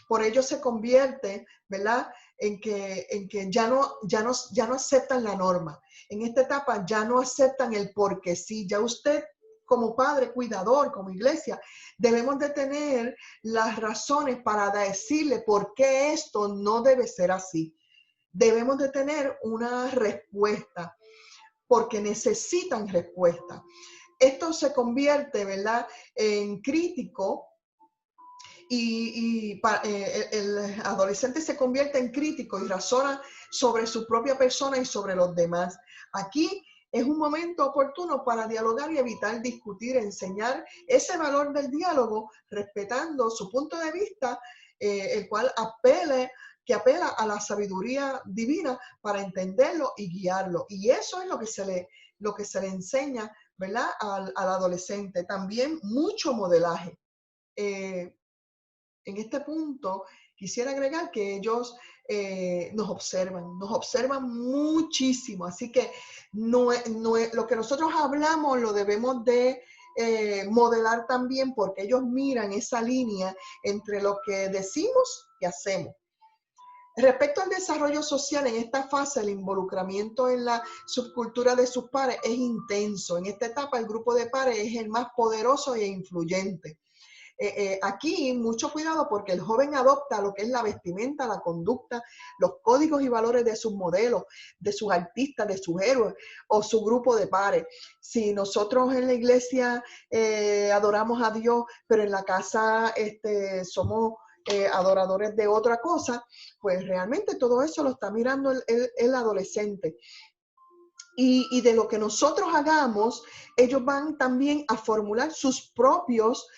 Por ello se convierte, ¿verdad?, en que ya no aceptan la norma. En esta etapa ya no aceptan el porque sí. Ya usted, como padre, cuidador, como iglesia, debemos de tener las razones para decirle por qué esto no debe ser así. Debemos de tener una respuesta, porque necesitan respuesta. Esto se convierte, ¿verdad?, en crítico, y el adolescente se convierte en crítico y razona sobre su propia persona y sobre los demás. Aquí es un momento oportuno para dialogar y evitar discutir, enseñar ese valor del diálogo, respetando su punto de vista, el cual apela a la sabiduría divina para entenderlo y guiarlo. Y eso es lo que se le enseña, ¿verdad?, al adolescente. También mucho modelaje. En este punto quisiera agregar que ellos nos observan muchísimo, así que lo que nosotros hablamos lo debemos de modelar también, porque ellos miran esa línea entre lo que decimos y hacemos. Respecto al desarrollo social, en esta fase el involucramiento en la subcultura de sus pares es intenso. En esta etapa el grupo de pares es el más poderoso e influyente. Aquí mucho cuidado, porque el joven adopta lo que es la vestimenta, la conducta, los códigos y valores de sus modelos, de sus artistas, de sus héroes o su grupo de pares. Si nosotros en la iglesia adoramos a Dios, pero en la casa somos adoradores de otra cosa, pues realmente todo eso lo está mirando el adolescente. Y de lo que nosotros hagamos, ellos van también a formular sus propios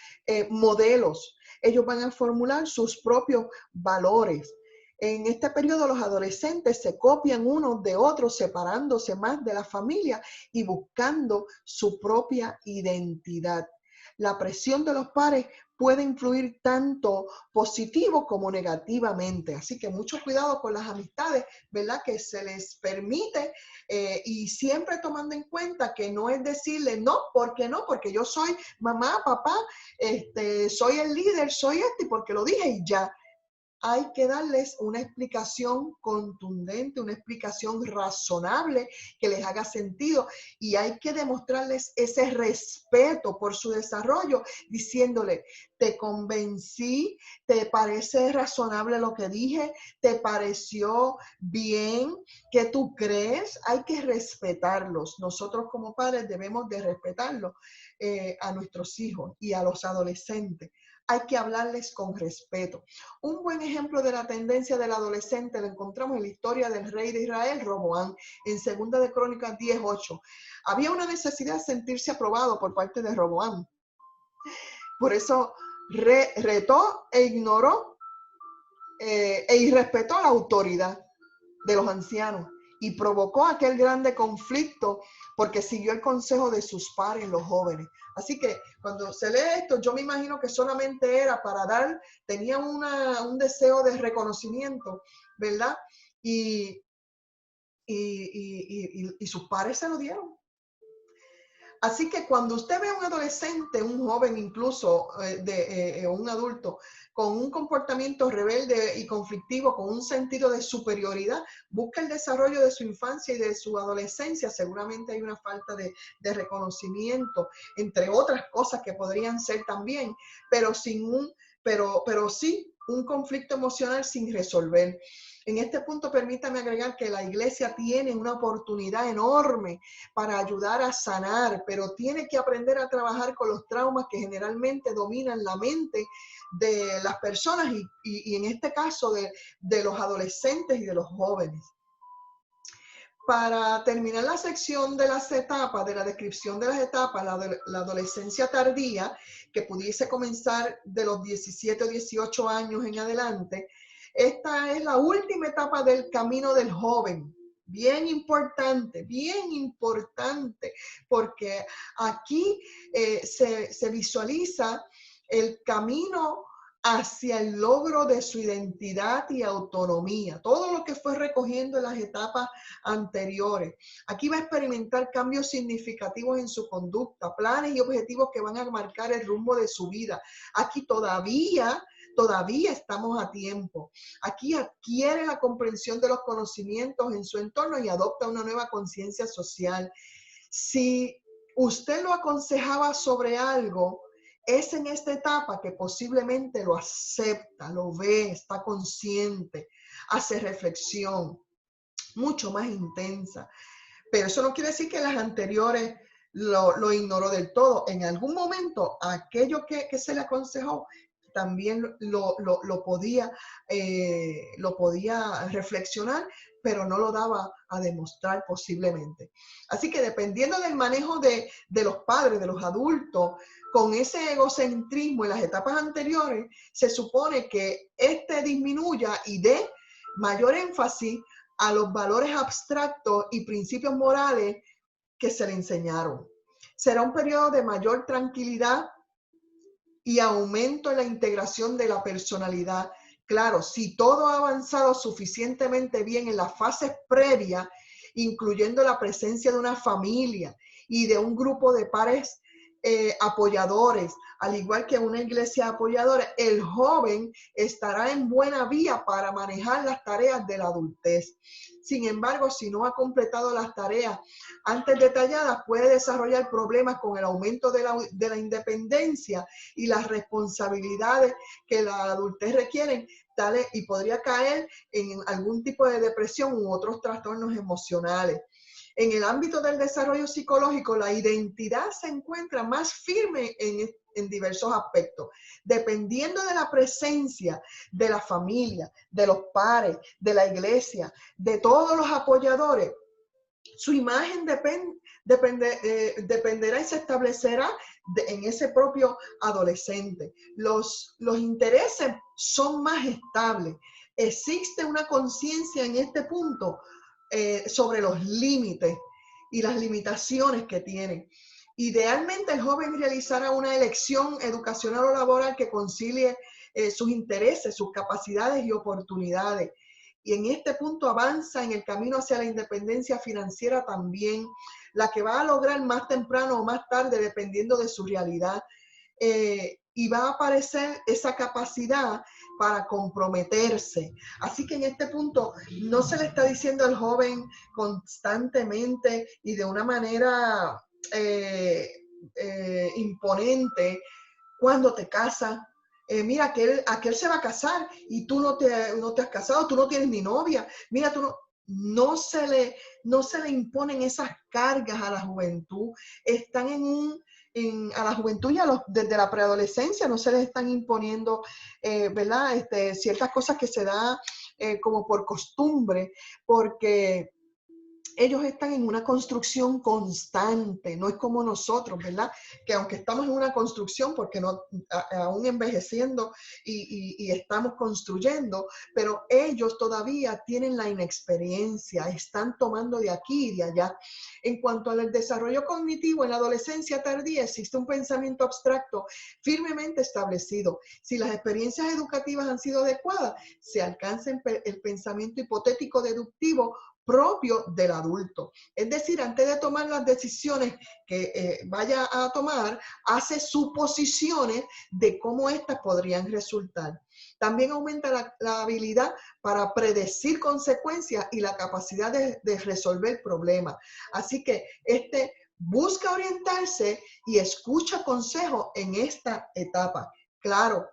modelos. Ellos van a formular sus propios valores. En este periodo los adolescentes se copian unos de otros, separándose más de la familia y buscando su propia identidad. La presión de los pares puede influir tanto positivo como negativamente. Así que mucho cuidado con las amistades, ¿verdad?, que se les permite, y siempre tomando en cuenta que no es decirle no, porque no, porque yo soy mamá, papá, soy el líder, soy y porque lo dije y ya. Hay que darles una explicación contundente, una explicación razonable que les haga sentido, y hay que demostrarles ese respeto por su desarrollo, diciéndole: te convencí, te parece razonable lo que dije, te pareció bien, ¿qué tú crees? Hay que respetarlos. Nosotros como padres debemos de respetarlos, a nuestros hijos y a los adolescentes. hay que hablarles con respeto. Un buen ejemplo de la tendencia del adolescente lo encontramos en la historia del rey de Israel, Roboam, en 2 de Crónicas 10:8. Había una necesidad de sentirse aprobado por parte de Roboam. Por eso retó e ignoró e irrespetó la autoridad de los ancianos y provocó aquel grande conflicto porque siguió el consejo de sus pares, los jóvenes. Así que cuando se lee esto, yo me imagino que solamente era para dar, tenía un deseo de reconocimiento, ¿verdad? Y sus pares se lo dieron. Así que cuando usted ve a un adolescente, un joven incluso, un adulto, con un comportamiento rebelde y conflictivo, con un sentido de superioridad, busca el desarrollo de su infancia y de su adolescencia. Seguramente hay una falta de reconocimiento, entre otras cosas que podrían ser también, pero sí un conflicto emocional sin resolver. En este punto, permítame agregar que la iglesia tiene una oportunidad enorme para ayudar a sanar, pero tiene que aprender a trabajar con los traumas que generalmente dominan la mente de las personas y en este caso de los adolescentes y de los jóvenes. Para terminar la sección de las etapas, de la descripción de las etapas, la adolescencia tardía, que pudiese comenzar de los 17 o 18 años en adelante, esta es la última etapa del camino del joven. Bien importante, porque aquí se visualiza el camino hacia el logro de su identidad y autonomía. Todo lo que fue recogiendo en las etapas anteriores. Aquí va a experimentar cambios significativos en su conducta, planes y objetivos que van a marcar el rumbo de su vida. Aquí todavía estamos a tiempo. Aquí adquiere la comprensión de los conocimientos en su entorno y adopta una nueva conciencia social. Si usted lo aconsejaba sobre algo, es en esta etapa que posiblemente lo acepta, lo ve, está consciente, hace reflexión mucho más intensa. Pero eso no quiere decir que las anteriores lo ignoró del todo. En algún momento, aquello que se le aconsejó, también lo podía reflexionar, pero no lo daba a demostrar posiblemente. Así que dependiendo del manejo de los padres, de los adultos, con ese egocentrismo en las etapas anteriores, se supone que disminuya y dé mayor énfasis a los valores abstractos y principios morales que se le enseñaron. Será un periodo de mayor tranquilidad y aumento en la integración de la personalidad. Claro, si todo ha avanzado suficientemente bien en las fases previas, incluyendo la presencia de una familia y de un grupo de pares apoyadores, al igual que una iglesia apoyadora, el joven estará en buena vía para manejar las tareas de la adultez. Sin embargo, si no ha completado las tareas antes detalladas, puede desarrollar problemas con el aumento de la independencia y las responsabilidades que la adultez requieren, y podría caer en algún tipo de depresión u otros trastornos emocionales. En el ámbito del desarrollo psicológico, la identidad se encuentra más firme en diversos aspectos. Dependiendo de la presencia de la familia, de los pares, de la iglesia, de todos los apoyadores, su imagen dependerá y se establecerá en ese propio adolescente. Los intereses son más estables. Existe una conciencia en este punto sobre los límites y las limitaciones que tiene. Idealmente, el joven realizará una elección educacional o laboral que concilie sus intereses, sus capacidades y oportunidades. Y en este punto avanza en el camino hacia la independencia financiera también, la que va a lograr más temprano o más tarde, dependiendo de su realidad. Y va a aparecer esa capacidad para comprometerse. Así que en este punto no se le está diciendo al joven constantemente y de una manera imponente, cuando te casas, mira, aquel se va a casar y tú no te has casado, tú no tienes ni novia, mira, no se le imponen esas cargas a la juventud. Están en a la juventud y desde la preadolescencia no se les están imponiendo, ¿verdad? Ciertas cosas que se da como por costumbre, porque ellos están en una construcción constante, no es como nosotros, ¿verdad? Que aunque estamos en una construcción, porque no, aún envejeciendo y estamos construyendo, pero ellos todavía tienen la inexperiencia, están tomando de aquí y de allá. En cuanto al desarrollo cognitivo, en la adolescencia tardía existe un pensamiento abstracto firmemente establecido. Si las experiencias educativas han sido adecuadas, se alcanza el pensamiento hipotético deductivo propio del adulto. Es decir, antes de tomar las decisiones que vaya a tomar, hace suposiciones de cómo éstas podrían resultar. También aumenta la habilidad para predecir consecuencias y la capacidad de resolver problemas. Así que busca orientarse y escucha consejos en esta etapa. Claro,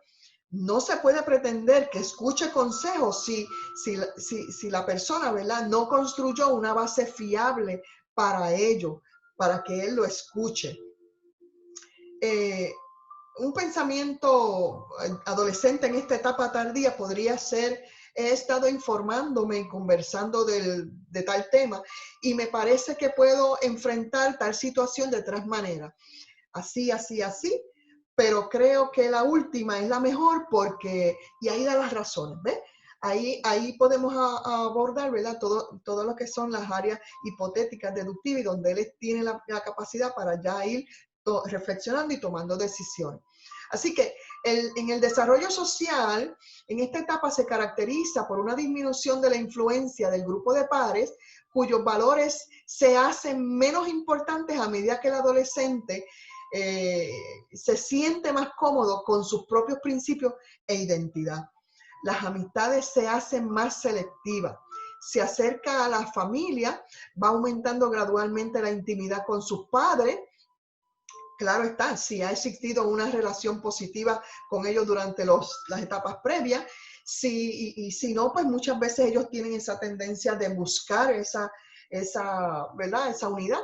no se puede pretender que escuche consejos si la persona, ¿verdad?, no construyó una base fiable para ello, para que él lo escuche. Un pensamiento adolescente en esta etapa tardía podría ser: he estado informándome y conversando de tal tema y me parece que puedo enfrentar tal situación de tres maneras. Así, así, así, pero creo que la última es la mejor porque, y ahí da las razones, ¿ves? Ahí podemos abordar, ¿verdad? Todo lo que son las áreas hipotéticas, deductivas, y donde él tiene la capacidad para ya ir reflexionando y tomando decisiones. Así que en el desarrollo social, en esta etapa se caracteriza por una disminución de la influencia del grupo de pares, cuyos valores se hacen menos importantes a medida que el adolescente se siente más cómodo con sus propios principios e identidad. Las amistades se hacen más selectivas. Se acerca a la familia, va aumentando gradualmente la intimidad con sus padres. Claro está, si ha existido una relación positiva con ellos durante las etapas previas, y si no, pues muchas veces ellos tienen esa tendencia de buscar ¿verdad?, esa unidad.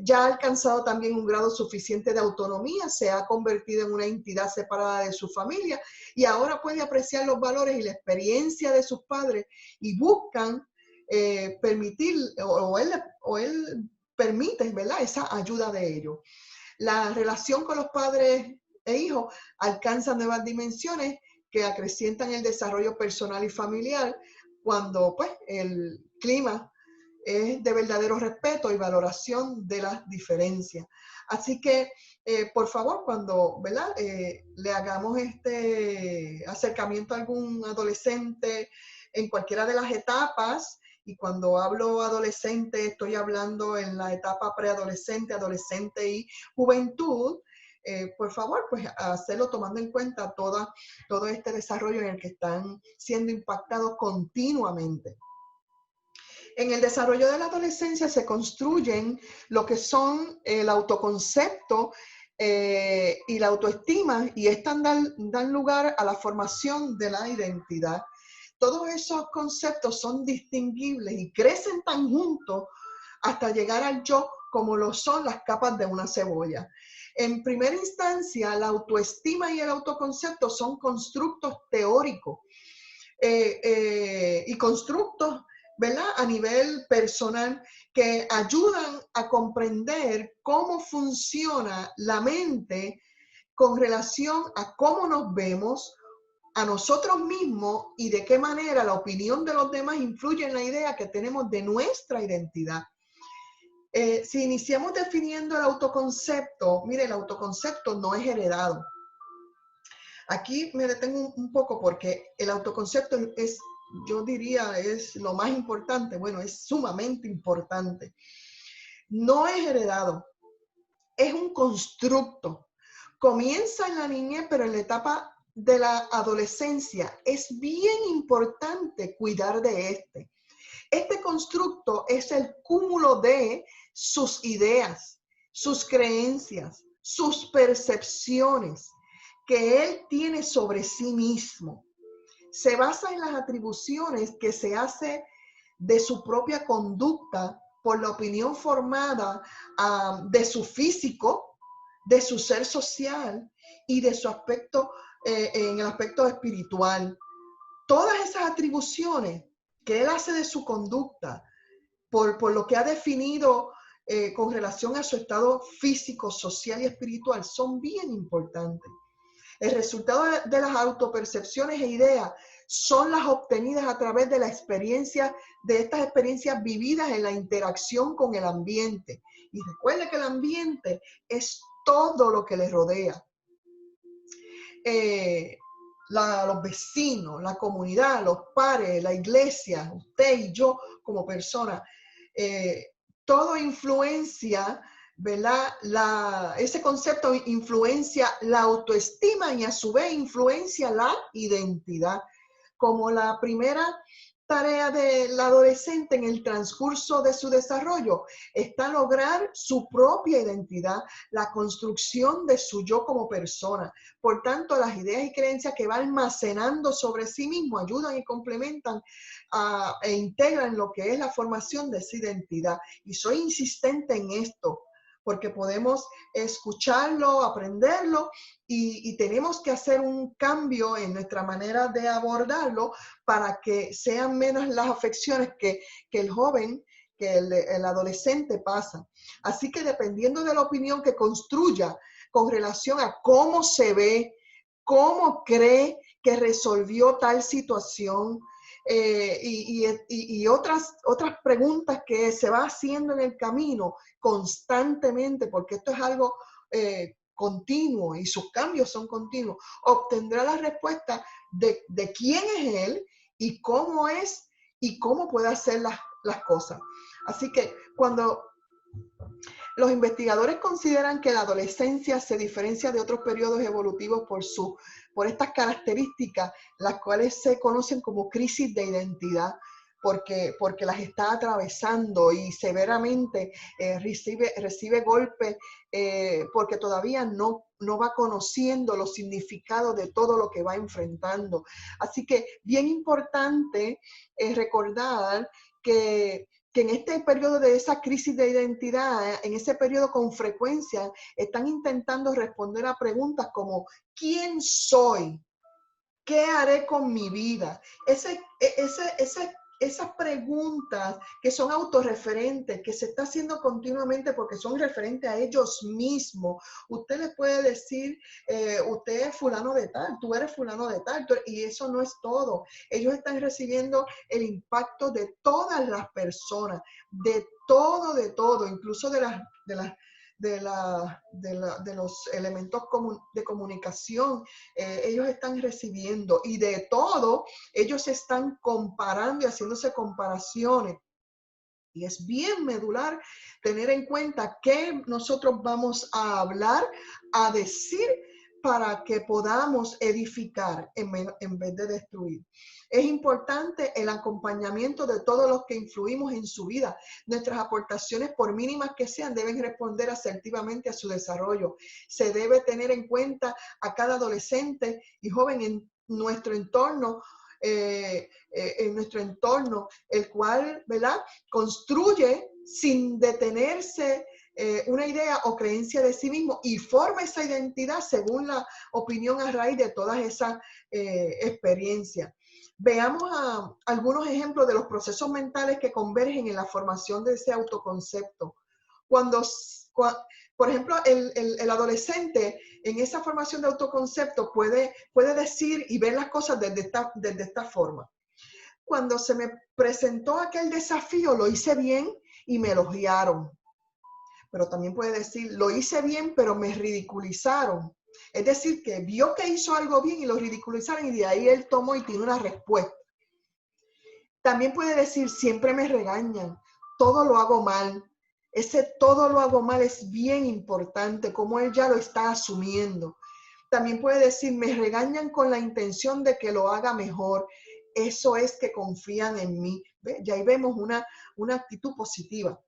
Ya ha alcanzado también un grado suficiente de autonomía, se ha convertido en una entidad separada de su familia y ahora puede apreciar los valores y la experiencia de sus padres y buscan permitir, o él permite, ¿verdad?, esa ayuda de ellos. La relación con los padres e hijos alcanza nuevas dimensiones que acrecientan el desarrollo personal y familiar cuando pues el clima es de verdadero respeto y valoración de las diferencias. Así que, por favor, cuando, ¿verdad?, le hagamos este acercamiento a algún adolescente en cualquiera de las etapas, y cuando hablo adolescente estoy hablando en la etapa preadolescente, adolescente y juventud, por favor, pues hacerlo tomando en cuenta todo este desarrollo en el que están siendo impactados continuamente. En el desarrollo de la adolescencia se construyen lo que son el autoconcepto y la autoestima, y estas dan lugar a la formación de la identidad. Todos esos conceptos son distinguibles y crecen tan juntos hasta llegar al yo, como lo son las capas de una cebolla. En primera instancia, la autoestima y el autoconcepto son constructos teóricos y constructos, ¿verdad?, a nivel personal, que ayudan a comprender cómo funciona la mente con relación a cómo nos vemos a nosotros mismos y de qué manera la opinión de los demás influye en la idea que tenemos de nuestra identidad. Si iniciamos definiendo el autoconcepto, mire, el autoconcepto no es heredado. Aquí me detengo un poco porque el autoconcepto es, yo diría, es lo más importante. Bueno, es sumamente importante. No es heredado, es un constructo. Comienza en la niñez, pero en la etapa de la adolescencia es bien importante cuidar de este. Este constructo es el cúmulo de sus ideas, sus creencias, sus percepciones que él tiene sobre sí mismo. Se basa en las atribuciones que se hace de su propia conducta por la opinión formada de su físico, de su ser social y de su aspecto, en el aspecto espiritual. Todas esas atribuciones que él hace de su conducta, por lo que ha definido con relación a su estado físico, social y espiritual, son bien importantes. El resultado de las autopercepciones e ideas son las obtenidas a través de la experiencia, de estas experiencias vividas en la interacción con el ambiente. Y recuerde que el ambiente es todo lo que le rodea. Los vecinos, la comunidad, los pares, la iglesia, usted y yo como persona, todo influencia, ¿verdad? Ese concepto influencia la autoestima y a su vez influencia la identidad. Como la primera tarea del adolescente en el transcurso de su desarrollo está lograr su propia identidad, la construcción de su yo como persona. Por tanto, las ideas y creencias que va almacenando sobre sí mismo ayudan y complementan e integran lo que es la formación de esa identidad. Y soy insistente en esto, porque podemos escucharlo, aprenderlo y tenemos que hacer un cambio en nuestra manera de abordarlo para que sean menos las afecciones que el joven, que el adolescente pasa. Así que dependiendo de la opinión que construya con relación a cómo se ve, cómo cree que resolvió tal situación, y otras preguntas que se va haciendo en el camino constantemente, porque esto es algo continuo y sus cambios son continuos, obtendrá la respuesta de quién es él y cómo es y cómo puede hacer las cosas. Así que cuando los investigadores consideran que la adolescencia se diferencia de otros periodos evolutivos por estas características, las cuales se conocen como crisis de identidad, porque las está atravesando y severamente recibe golpes porque todavía no va conociendo los significados de todo lo que va enfrentando. Así que bien importante es recordar que en este periodo de esa crisis de identidad, en ese periodo con frecuencia, están intentando responder a preguntas como ¿quién soy? ¿Qué haré con mi vida? Esas preguntas que son autorreferentes, que se está haciendo continuamente porque son referentes a ellos mismos. Usted les puede decir, usted es fulano de tal, tú eres fulano de tal, y eso no es todo. Ellos están recibiendo el impacto de todas las personas, de todo, incluso de los elementos de comunicación, ellos están recibiendo, y de todo, ellos están comparando y haciéndose comparaciones. Y es bien medular tener en cuenta qué nosotros vamos a hablar, a decir, para que podamos edificar en vez de destruir. Es importante el acompañamiento de todos los que influimos en su vida. Nuestras aportaciones, por mínimas que sean, deben responder asertivamente a su desarrollo. Se debe tener en cuenta a cada adolescente y joven en nuestro entorno, el cual, ¿verdad?, construye sin detenerse una idea o creencia de sí mismo y forma esa identidad según la opinión a raíz de todas esas experiencias. Veamos algunos ejemplos de los procesos mentales que convergen en la formación de ese autoconcepto. Por ejemplo, el adolescente en esa formación de autoconcepto puede decir y ver las cosas desde esta forma. Cuando se me presentó aquel desafío, lo hice bien y me elogiaron. Pero también puede decir, lo hice bien, pero me ridiculizaron. Es decir, que vio que hizo algo bien y lo ridiculizaron, y de ahí él tomó y tiene una respuesta. También puede decir, siempre me regañan, todo lo hago mal. Ese todo lo hago mal es bien importante, como él ya lo está asumiendo. También puede decir, me regañan con la intención de que lo haga mejor. Eso es que confían en mí. ¿Ve? Ya ahí vemos una actitud positiva.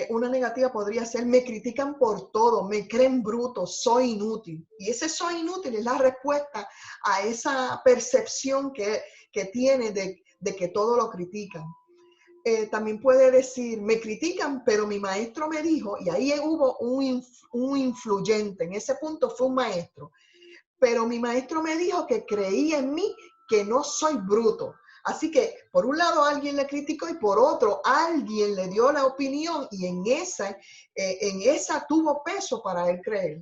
Una negativa podría ser, me critican por todo, me creen bruto, soy inútil. Y ese soy inútil es la respuesta a esa percepción que tiene de que todo lo critican. también puede decir, me critican, pero mi maestro me dijo, y ahí hubo un influyente, en ese punto fue un maestro, pero mi maestro me dijo que creía en mí, que no soy bruto. Así que por un lado alguien le criticó y por otro alguien le dio la opinión y en esa tuvo peso para él creer.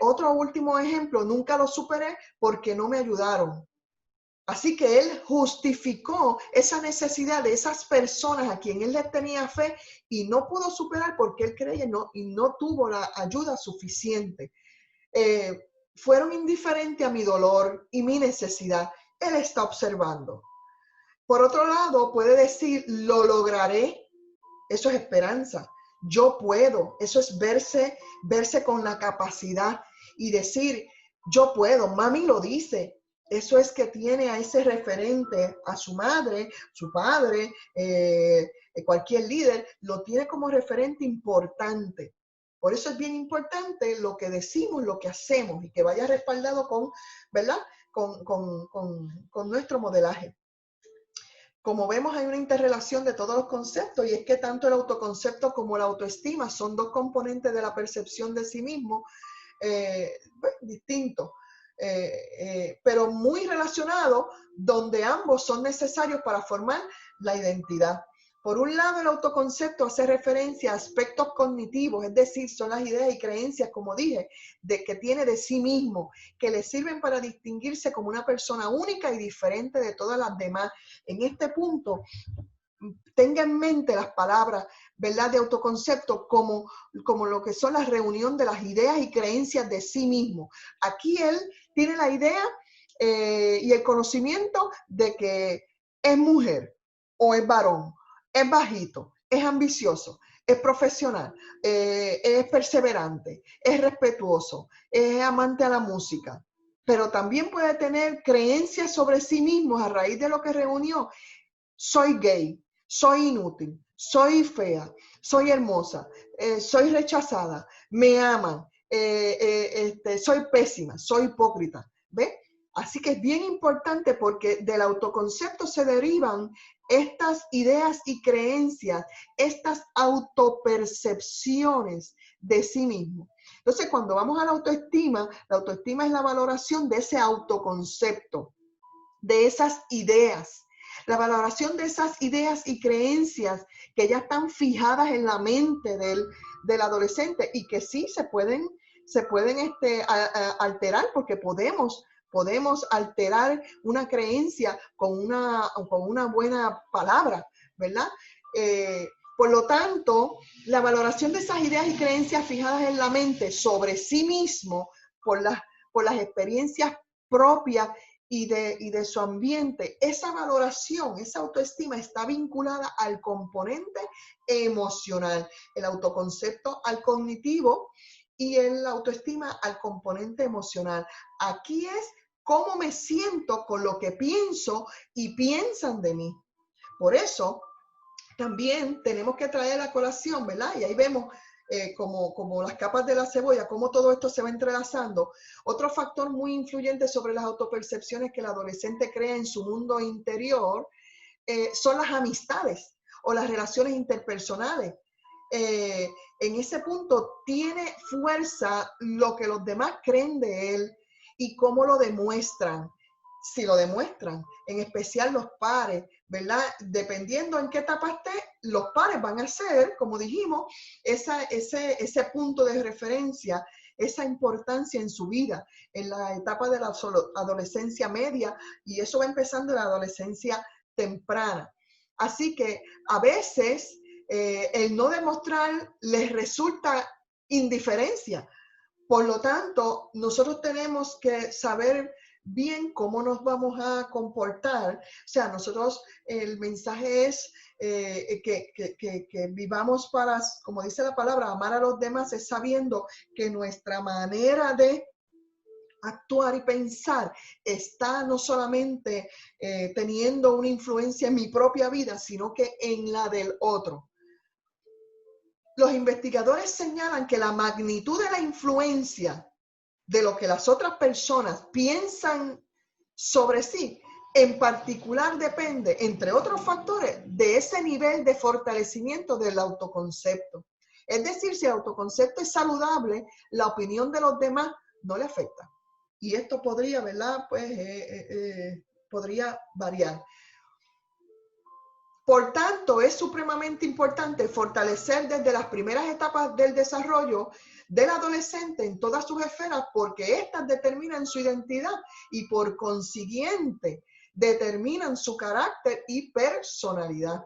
Otro último ejemplo, nunca lo superé porque no me ayudaron. Así que él justificó esa necesidad de esas personas a quien él le tenía fe y no pudo superar porque él creía y no tuvo la ayuda suficiente. Fueron indiferentes a mi dolor y mi necesidad. Él está observando. Por otro lado, puede decir, lo lograré. Eso es esperanza. Yo puedo. Eso es verse con la capacidad y decir, yo puedo. Mami lo dice. Eso es que tiene a ese referente, a su madre, su padre, cualquier líder, lo tiene como referente importante. Por eso es bien importante lo que decimos, lo que hacemos y que vaya respaldado con, ¿verdad? Con nuestro modelaje. Como vemos, hay una interrelación de todos los conceptos y es que tanto el autoconcepto como la autoestima son dos componentes de la percepción de sí mismo distintos, pero muy relacionados, donde ambos son necesarios para formar la identidad. Por un lado, el autoconcepto hace referencia a aspectos cognitivos, es decir, son las ideas y creencias, como dije, que tiene de sí mismo, que le sirven para distinguirse como una persona única y diferente de todas las demás. En este punto, tenga en mente las palabras, ¿verdad?, de autoconcepto como lo que son la reunión de las ideas y creencias de sí mismo. Aquí él tiene la idea y el conocimiento de que es mujer o es varón, es bajito, es ambicioso, es profesional, es perseverante, es respetuoso, es amante a la música, pero también puede tener creencias sobre sí mismo a raíz de lo que reunió. Soy gay, soy inútil, soy fea, soy hermosa, soy rechazada, me aman, soy pésima, soy hipócrita. ¿Ve? Así que es bien importante porque del autoconcepto se derivan estas ideas y creencias, estas autopercepciones de sí mismo. Entonces, cuando vamos a la autoestima es la valoración de ese autoconcepto, de esas ideas. La valoración de esas ideas y creencias que ya están fijadas en la mente del adolescente y que sí se pueden alterar porque podemos alterar una creencia con una buena palabra, ¿verdad? Por lo tanto, la valoración de esas ideas y creencias fijadas en la mente sobre sí mismo por las experiencias propias y de su ambiente, esa valoración, esa autoestima está vinculada al componente emocional, el autoconcepto al cognitivo y la autoestima al componente emocional. Aquí es cómo me siento con lo que pienso y piensan de mí. Por eso, también tenemos que traer a colación, ¿verdad? Y ahí vemos como las capas de la cebolla, cómo todo esto se va entrelazando. Otro factor muy influyente sobre las autopercepciones que el adolescente crea en su mundo interior son las amistades o las relaciones interpersonales. En ese punto tiene fuerza lo que los demás creen de él y cómo lo demuestran. Si lo demuestran, en especial los pares, ¿verdad? Dependiendo en qué etapa esté, los pares van a ser, como dijimos, ese punto de referencia, esa importancia en su vida, en la etapa de la adolescencia media, y eso va empezando en la adolescencia temprana. Así que a veces el no demostrar les resulta indiferencia. Por lo tanto, nosotros tenemos que saber bien cómo nos vamos a comportar. O sea, nosotros, el mensaje es que vivamos para, como dice la palabra, amar a los demás, es sabiendo que nuestra manera de actuar y pensar está no solamente teniendo una influencia en mi propia vida, sino que en la del otro. Los investigadores señalan que la magnitud de la influencia de lo que las otras personas piensan sobre sí En particular depende, entre otros factores, de ese nivel de fortalecimiento del autoconcepto. Es decir, si el autoconcepto es saludable, la opinión de los demás no le afecta. Y esto podría, ¿verdad? Pues podría variar. Por tanto, es supremamente importante fortalecer desde las primeras etapas del desarrollo del adolescente en todas sus esferas, porque éstas determinan su identidad y por consiguiente determinan su carácter y personalidad.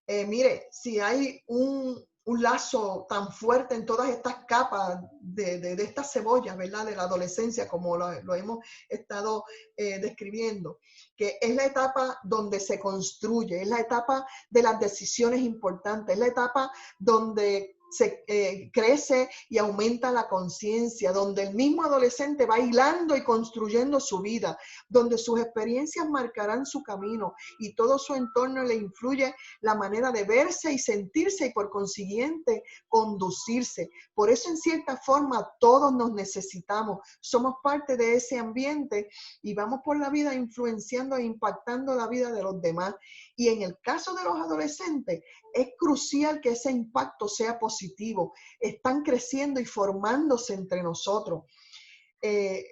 Mire, si hay un lazo tan fuerte en todas estas capas de estas cebollas, ¿verdad? De la adolescencia, como lo hemos estado describiendo, que es la etapa donde se construye, es la etapa de las decisiones importantes, es la etapa donde se crece y aumenta la conciencia, donde el mismo adolescente va hilando y construyendo su vida, donde sus experiencias marcarán su camino y todo su entorno le influye la manera de verse y sentirse y por consiguiente conducirse. Por eso en cierta forma todos nos necesitamos, somos parte de ese ambiente y vamos por la vida influenciando e impactando la vida de los demás. Y en el caso de los adolescentes es crucial que ese impacto sea positivo. Están creciendo y formándose entre nosotros.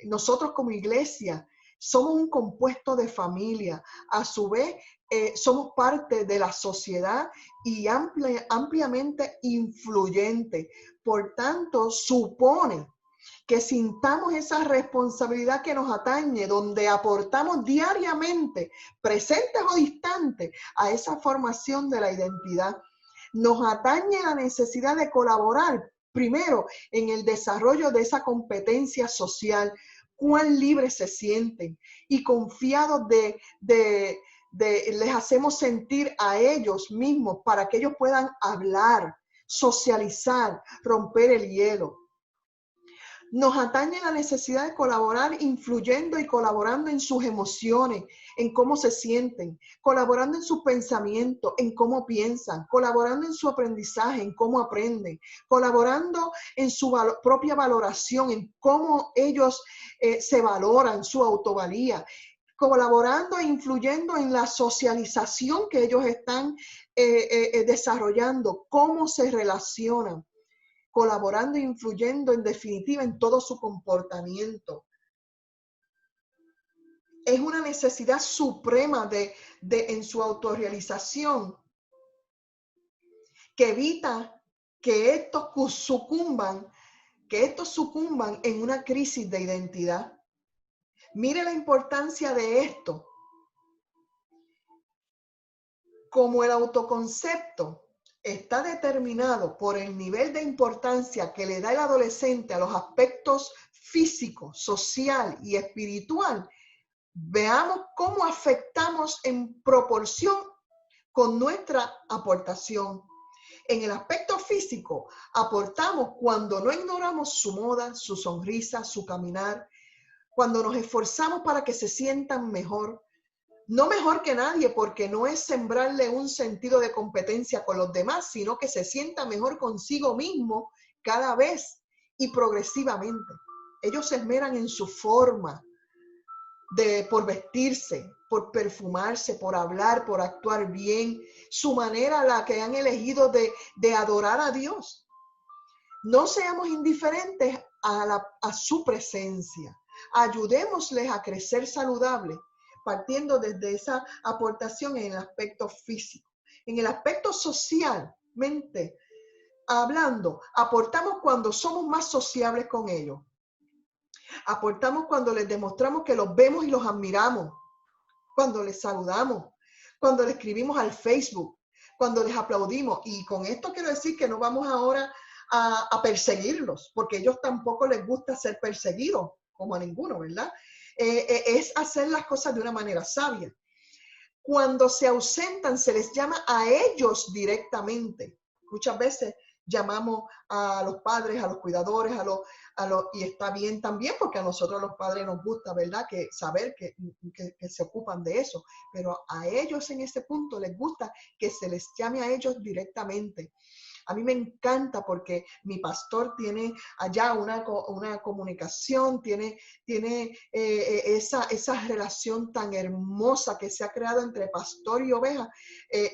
Nosotros como iglesia somos un compuesto de familia. A su vez, somos parte de la sociedad y ampliamente influyente. Por tanto, supone que sintamos esa responsabilidad que nos atañe, donde aportamos diariamente, presentes o distantes, a esa formación de la identidad. Nos atañe la necesidad de colaborar, primero, en el desarrollo de esa competencia social, cuán libres se sienten y confiados les hacemos sentir a ellos mismos para que ellos puedan hablar, socializar, romper el hielo. Nos atañe la necesidad de colaborar influyendo y colaborando en sus emociones, en cómo se sienten, colaborando en sus pensamientos, en cómo piensan, colaborando en su aprendizaje, en cómo aprenden, colaborando en su propia valoración, en cómo ellos se valoran, su autovalía, colaborando e influyendo en la socialización que ellos están desarrollando, cómo se relacionan, colaborando e influyendo en definitiva en todo su comportamiento. Es una necesidad suprema en su autorrealización que evita que estos sucumban en una crisis de identidad. Mire la importancia de esto. Como el autoconcepto está determinado por el nivel de importancia que le da el adolescente a los aspectos físico, social y espiritual, veamos cómo afectamos en proporción con nuestra aportación. En el aspecto físico, aportamos cuando no ignoramos su moda, su sonrisa, su caminar, cuando nos esforzamos para que se sientan mejor. No mejor que nadie, porque no es sembrarle un sentido de competencia con los demás, sino que se sienta mejor consigo mismo cada vez y progresivamente. Ellos se esmeran en su forma, por vestirse, por perfumarse, por hablar, por actuar bien, su manera, la que han elegido de adorar a Dios. No seamos indiferentes a su presencia. Ayudémosles a crecer saludable, partiendo desde esa aportación en el aspecto físico. En el aspecto socialmente hablando, aportamos cuando somos más sociables con ellos. Aportamos cuando les demostramos que los vemos y los admiramos, cuando les saludamos, cuando les escribimos al Facebook, cuando les aplaudimos. Y con esto quiero decir que no vamos ahora a perseguirlos, porque a ellos tampoco les gusta ser perseguidos, como a ninguno, ¿verdad? Es hacer las cosas de una manera sabia. Cuando se ausentan, se les llama a ellos directamente. Muchas veces llamamos a los padres, a los cuidadores, y está bien también, porque a nosotros los padres nos gusta, ¿verdad? Que saber que se ocupan de eso, pero a ellos en ese punto les gusta que se les llame a ellos directamente. A mí me encanta porque mi pastor tiene allá una comunicación, tiene esa relación tan hermosa que se ha creado entre pastor y oveja.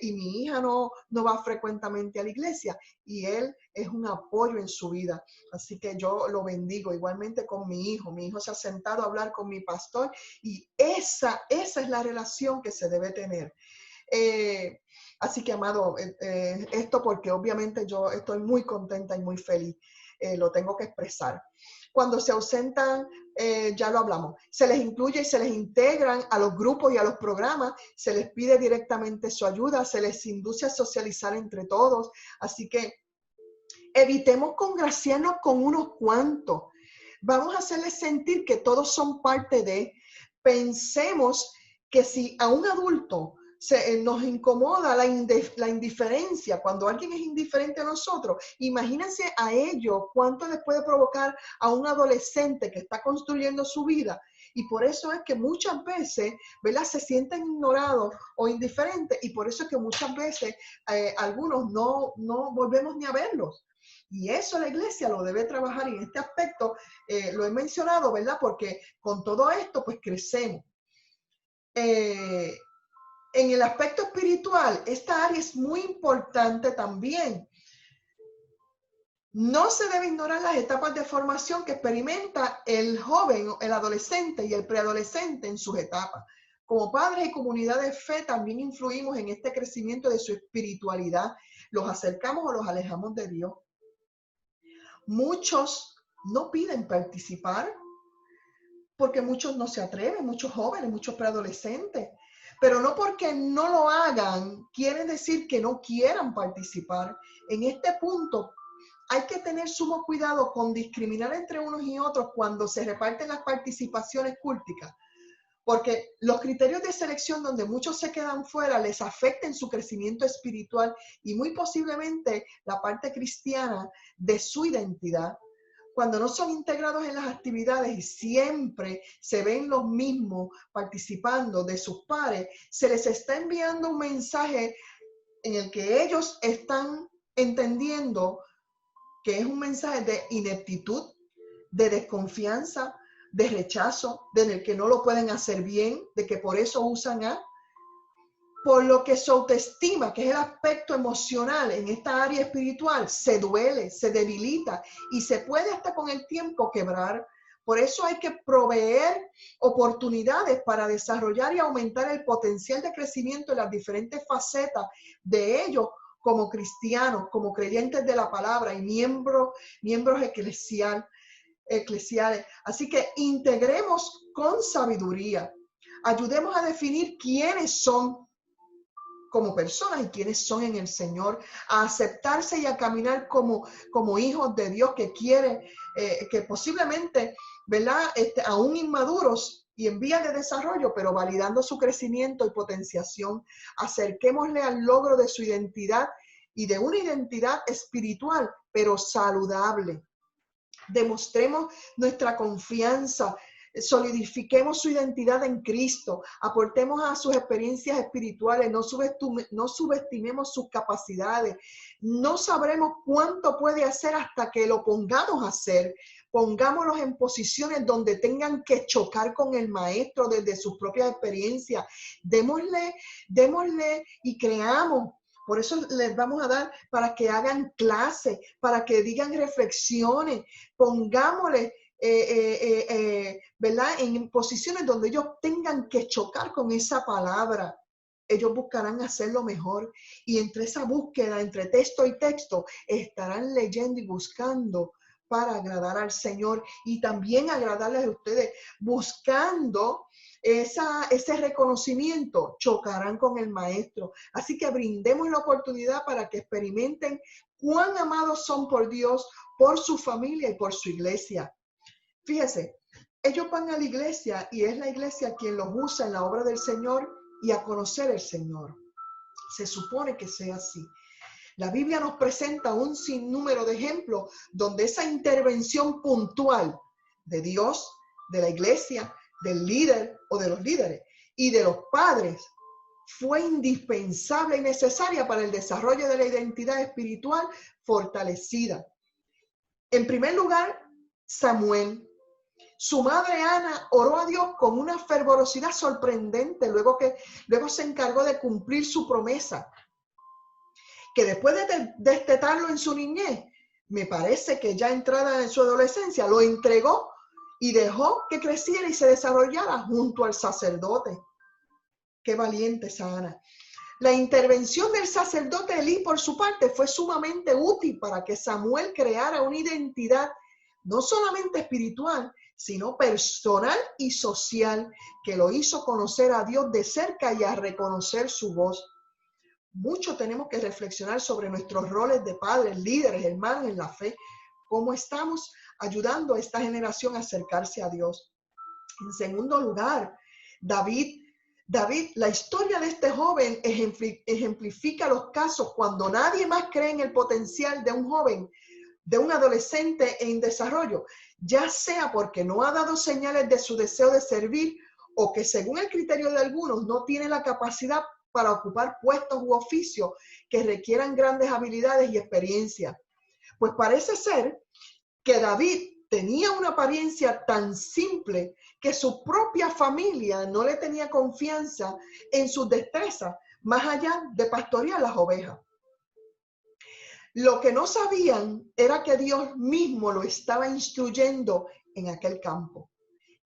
Y mi hija no va frecuentemente a la iglesia y él es un apoyo en su vida. Así que yo lo bendigo igualmente con mi hijo. Mi hijo se ha sentado a hablar con mi pastor y esa es la relación que se debe tener. Así que, amado, esto porque obviamente yo estoy muy contenta y muy feliz. Lo tengo que expresar. Cuando se ausentan, ya lo hablamos, se les incluye y se les integran a los grupos y a los programas, se les pide directamente su ayuda, se les induce a socializar entre todos. Así que evitemos congraciarnos con unos cuantos. Vamos a hacerles sentir que todos son parte de. Pensemos que si a un adulto nos incomoda la indiferencia, cuando alguien es indiferente a nosotros, imagínense a ellos cuánto les puede provocar a un adolescente que está construyendo su vida. Y por eso es que muchas veces, ¿verdad?, se sienten ignorados o indiferentes, y por eso es que muchas veces algunos no volvemos ni a verlos. Y eso la iglesia lo debe trabajar, y en este aspecto lo he mencionado, ¿verdad? Porque con todo esto, pues crecemos. En el aspecto espiritual, esta área es muy importante también. No se debe ignorar las etapas de formación que experimenta el joven, el adolescente y el preadolescente en sus etapas. Como padres y comunidad de fe también influimos en este crecimiento de su espiritualidad. Los acercamos o los alejamos de Dios. Muchos no piden participar porque muchos no se atreven, muchos jóvenes, muchos preadolescentes. Pero no porque no lo hagan, quiere decir que no quieran participar. En este punto hay que tener sumo cuidado con discriminar entre unos y otros cuando se reparten las participaciones culticas, porque los criterios de selección donde muchos se quedan fuera les afectan su crecimiento espiritual y muy posiblemente la parte cristiana de su identidad. Cuando no son integrados en las actividades y siempre se ven los mismos participando de sus pares, se les está enviando un mensaje en el que ellos están entendiendo que es un mensaje de ineptitud, de desconfianza, de rechazo, de que no lo pueden hacer bien, de que por eso usan por lo que su autoestima, que es el aspecto emocional en esta área espiritual, se duele, se debilita y se puede hasta con el tiempo quebrar. Por eso hay que proveer oportunidades para desarrollar y aumentar el potencial de crecimiento en las diferentes facetas de ellos como cristianos, como creyentes de la palabra y miembros eclesiales. Así que integremos con sabiduría. Ayudemos a definir quiénes son como personas y quiénes son en el Señor, a aceptarse y a caminar como hijos de Dios que quiere, que posiblemente, ¿verdad?, aún inmaduros y en vías de desarrollo, pero validando su crecimiento y potenciación. Acerquémosle al logro de su identidad y de una identidad espiritual, pero saludable. Demostremos nuestra confianza, solidifiquemos su identidad en Cristo, aportemos a sus experiencias espirituales, no subestimemos sus capacidades. No sabremos cuánto puede hacer hasta que lo pongamos a hacer. Pongámoslos en posiciones donde tengan que chocar con el maestro desde sus propias experiencias. Démosle y creamos. Por eso les vamos a dar para que hagan clases, para que digan reflexiones. Pongámosle, ¿verdad?, en posiciones donde ellos tengan que chocar con esa palabra. Ellos buscarán hacerlo mejor. Y entre esa búsqueda, entre texto y texto, estarán leyendo y buscando para agradar al Señor y también agradarles a ustedes, buscando ese reconocimiento. Chocarán con el maestro. Así que brindemos la oportunidad para que experimenten cuán amados son por Dios, por su familia y por su iglesia. Fíjese, ellos van a la iglesia y es la iglesia quien los usa en la obra del Señor y a conocer el Señor. Se supone que sea así. La Biblia nos presenta un sinnúmero de ejemplos donde esa intervención puntual de Dios, de la iglesia, del líder o de los líderes y de los padres fue indispensable y necesaria para el desarrollo de la identidad espiritual fortalecida. En primer lugar, Samuel. Su madre Ana oró a Dios con una fervorosidad sorprendente, luego se encargó de cumplir su promesa, que después de destetarlo en su niñez, me parece que ya entrada en su adolescencia, lo entregó y dejó que creciera y se desarrollara junto al sacerdote. Qué valiente esa Ana. La intervención del sacerdote Elí, por su parte, fue sumamente útil para que Samuel creara una identidad no solamente espiritual, sino personal y social, que lo hizo conocer a Dios de cerca y a reconocer su voz. Mucho tenemos que reflexionar sobre nuestros roles de padres, líderes, hermanos en la fe, cómo estamos ayudando a esta generación a acercarse a Dios. En segundo lugar, David, la historia de este joven ejemplifica los casos cuando nadie más cree en el potencial de un joven, de un adolescente en desarrollo, ya sea porque no ha dado señales de su deseo de servir o que según el criterio de algunos no tiene la capacidad para ocupar puestos u oficios que requieran grandes habilidades y experiencia. Pues parece ser que David tenía una apariencia tan simple que su propia familia no le tenía confianza en sus destrezas, más allá de pastorear las ovejas. Lo que no sabían era que Dios mismo lo estaba instruyendo en aquel campo.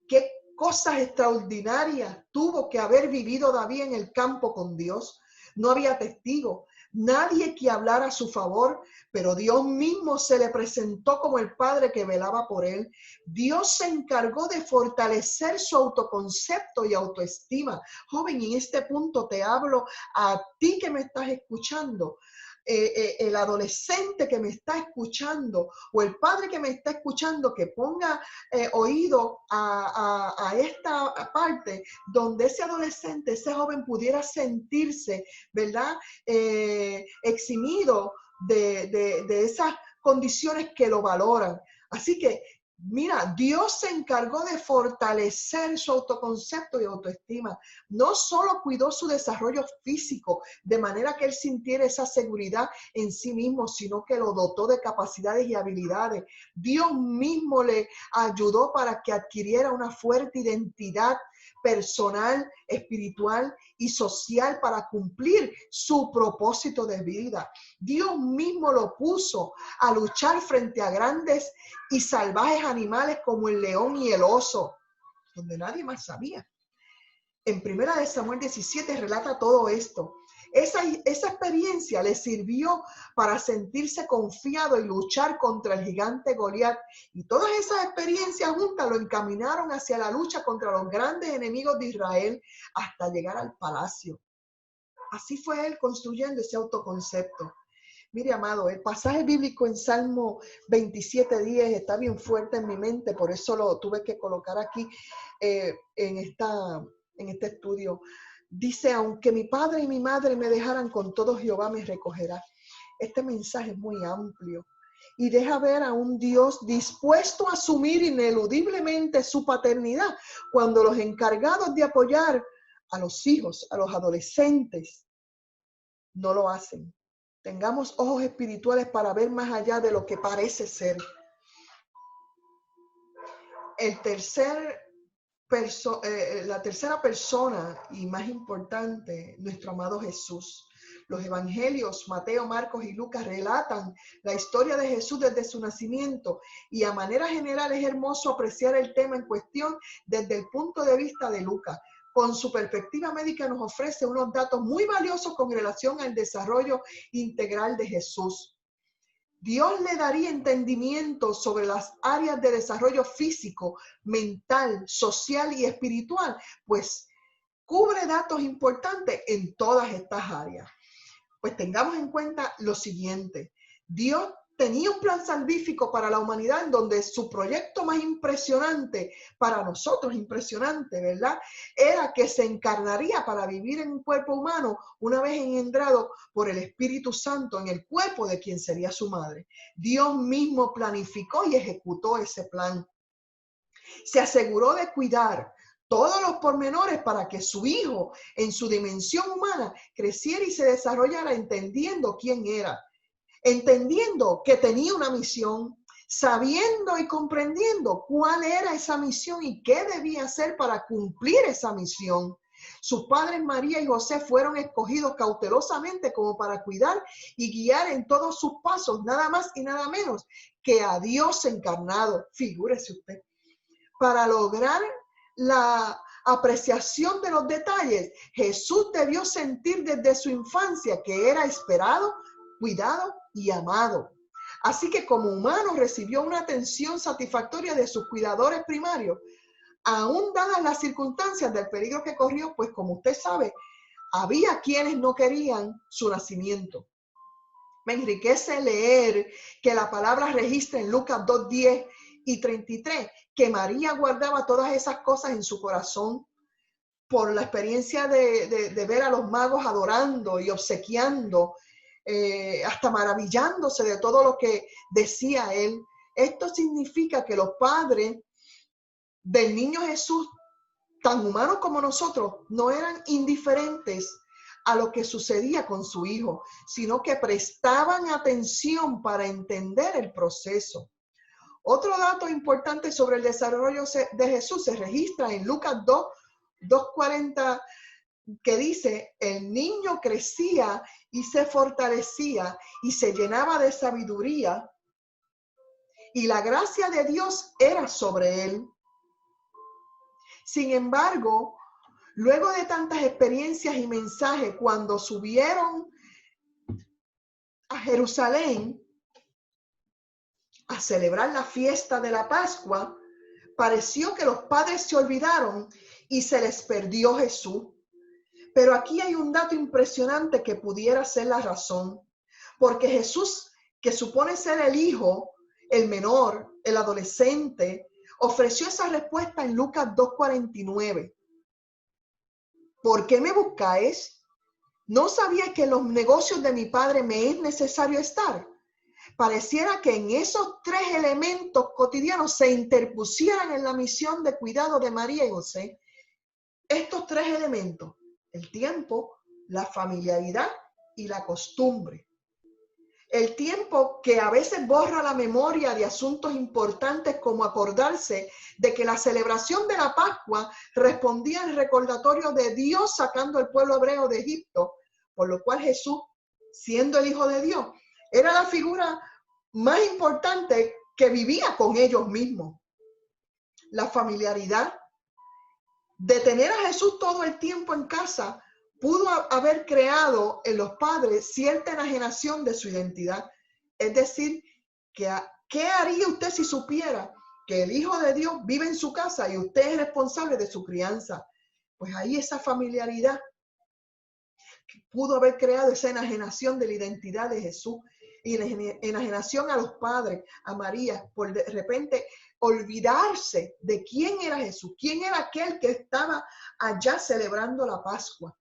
¿Qué cosas extraordinarias tuvo que haber vivido David en el campo con Dios? No había testigo, nadie que hablara a su favor, pero Dios mismo se le presentó como el Padre que velaba por él. Dios se encargó de fortalecer su autoconcepto y autoestima. Joven, en este punto te hablo a ti que me estás escuchando. El adolescente que me está escuchando o el padre que me está escuchando, que ponga oído a esta parte donde ese adolescente, ese joven pudiera sentirse, ¿verdad? Eximido de esas condiciones que lo valoran. Así que, mira, Dios se encargó de fortalecer su autoconcepto y autoestima. No solo cuidó su desarrollo físico, de manera que él sintiera esa seguridad en sí mismo, sino que lo dotó de capacidades y habilidades. Dios mismo le ayudó para que adquiriera una fuerte identidad personal, espiritual y social para cumplir su propósito de vida. Dios mismo lo puso a luchar frente a grandes y salvajes animales como el león y el oso, donde nadie más sabía. En 1 Samuel 17 relata todo esto. Esa experiencia le sirvió para sentirse confiado y luchar contra el gigante Goliat. Y todas esas experiencias juntas lo encaminaron hacia la lucha contra los grandes enemigos de Israel hasta llegar al palacio. Así fue él construyendo ese autoconcepto. Mire, amado, el pasaje bíblico en Salmo 27:10 está bien fuerte en mi mente, por eso lo tuve que colocar aquí en este estudio. Dice, aunque mi padre y mi madre me dejaran, con todo Jehová me recogerá. Este mensaje es muy amplio y deja ver a un Dios dispuesto a asumir ineludiblemente su paternidad cuando los encargados de apoyar a los hijos, a los adolescentes, no lo hacen. Tengamos ojos espirituales para ver más allá de lo que parece ser. La tercera persona y más importante, nuestro amado Jesús. Los evangelios, Mateo, Marcos y Lucas, relatan la historia de Jesús desde su nacimiento y a manera general es hermoso apreciar el tema en cuestión desde el punto de vista de Lucas. Con su perspectiva médica nos ofrece unos datos muy valiosos con relación al desarrollo integral de Jesús. Dios le daría entendimiento sobre las áreas de desarrollo físico, mental, social y espiritual, pues cubre datos importantes en todas estas áreas. Pues tengamos en cuenta lo siguiente: Dios tenía un plan salvífico para la humanidad en donde su proyecto más impresionante, para nosotros impresionante, ¿verdad?, era que se encarnaría para vivir en un cuerpo humano una vez engendrado por el Espíritu Santo en el cuerpo de quien sería su madre. Dios mismo planificó y ejecutó ese plan. Se aseguró de cuidar todos los pormenores para que su hijo, en su dimensión humana, creciera y se desarrollara entendiendo quién era, entendiendo que tenía una misión, sabiendo y comprendiendo cuál era esa misión y qué debía hacer para cumplir esa misión. Sus padres María y José fueron escogidos cautelosamente como para cuidar y guiar en todos sus pasos, nada más y nada menos que a Dios encarnado. Figúrese usted. Para lograr la apreciación de los detalles, Jesús debió sentir desde su infancia que era esperado, cuidado y amado. Así que como humano recibió una atención satisfactoria de sus cuidadores primarios, aún dadas las circunstancias del peligro que corrió, pues como usted sabe, había quienes no querían su nacimiento. Me enriquece leer que la palabra registra en Lucas 2:10 y 33 que María guardaba todas esas cosas en su corazón por la experiencia de ver a los magos adorando y obsequiando, hasta maravillándose de todo lo que decía él. Esto significa que los padres del niño Jesús, tan humanos como nosotros, no eran indiferentes a lo que sucedía con su hijo, sino que prestaban atención para entender el proceso. Otro dato importante sobre el desarrollo de Jesús se registra en Lucas 2:40, que dice: el niño crecía y se fortalecía y se llenaba de sabiduría, y la gracia de Dios era sobre él. Sin embargo, luego de tantas experiencias y mensajes, cuando subieron a Jerusalén a celebrar la fiesta de la Pascua, pareció que los padres se olvidaron y se les perdió Jesús. Pero aquí hay un dato impresionante que pudiera ser la razón, porque Jesús, que supone ser el hijo, el menor, el adolescente, ofreció esa respuesta en Lucas 2:49. ¿Por qué me buscáis? ¿No sabíais que en los negocios de mi padre me es necesario estar? Pareciera que en esos tres elementos cotidianos se interpusieran en la misión de cuidado de María y José. Estos tres elementos: el tiempo, la familiaridad y la costumbre. El tiempo que a veces borra la memoria de asuntos importantes, como acordarse de que la celebración de la Pascua respondía al recordatorio de Dios sacando al pueblo hebreo de Egipto, por lo cual Jesús, siendo el Hijo de Dios, era la figura más importante que vivía con ellos mismos. La familiaridad de tener a Jesús todo el tiempo en casa pudo haber creado en los padres cierta enajenación de su identidad. Es decir, ¿qué haría usted si supiera que el Hijo de Dios vive en su casa y usted es responsable de su crianza? Pues ahí esa familiaridad pudo haber creado esa enajenación de la identidad de Jesús y la enajenación a los padres, a María, por de repente olvidarse de quién era Jesús, quién era aquel que estaba allá celebrando la Pascua.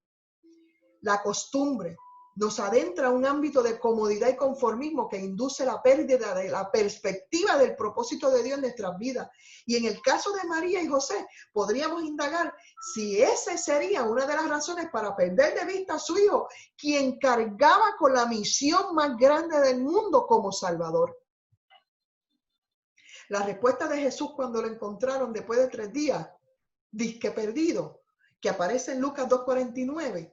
La costumbre nos adentra a un ámbito de comodidad y conformismo que induce la pérdida de la perspectiva del propósito de Dios en nuestras vidas. Y en el caso de María y José, podríamos indagar si esa sería una de las razones para perder de vista a su hijo, quien cargaba con la misión más grande del mundo como Salvador. La respuesta de Jesús cuando lo encontraron después de 3 días, disque perdido, que aparece en Lucas 2:49,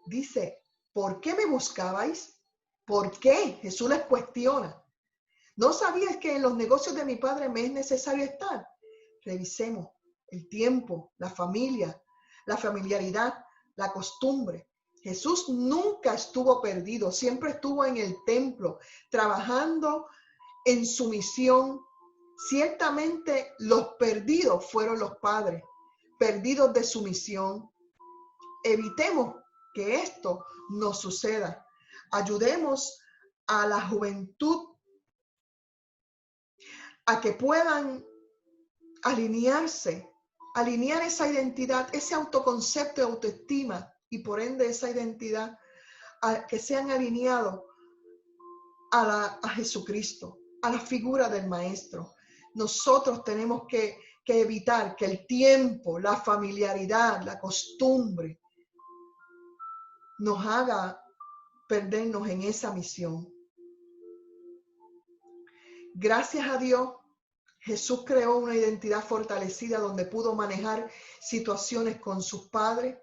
dice: ¿por qué me buscabais? ¿Por qué? Jesús les cuestiona. ¿No sabías que en los negocios de mi padre me es necesario estar? Revisemos el tiempo, la familia, la familiaridad, la costumbre. Jesús nunca estuvo perdido, siempre estuvo en el templo, trabajando en su misión. Ciertamente los perdidos fueron los padres, perdidos de su misión. Evitemos que esto nos suceda. Ayudemos a la juventud a que puedan alinear esa identidad, ese autoconcepto de autoestima y por ende esa identidad, a que sean alineados a Jesucristo, a la figura del Maestro. Nosotros tenemos que que evitar que el tiempo, la familiaridad, la costumbre nos haga perdernos en esa misión. Gracias a Dios, Jesús creó una identidad fortalecida donde pudo manejar situaciones con sus padres,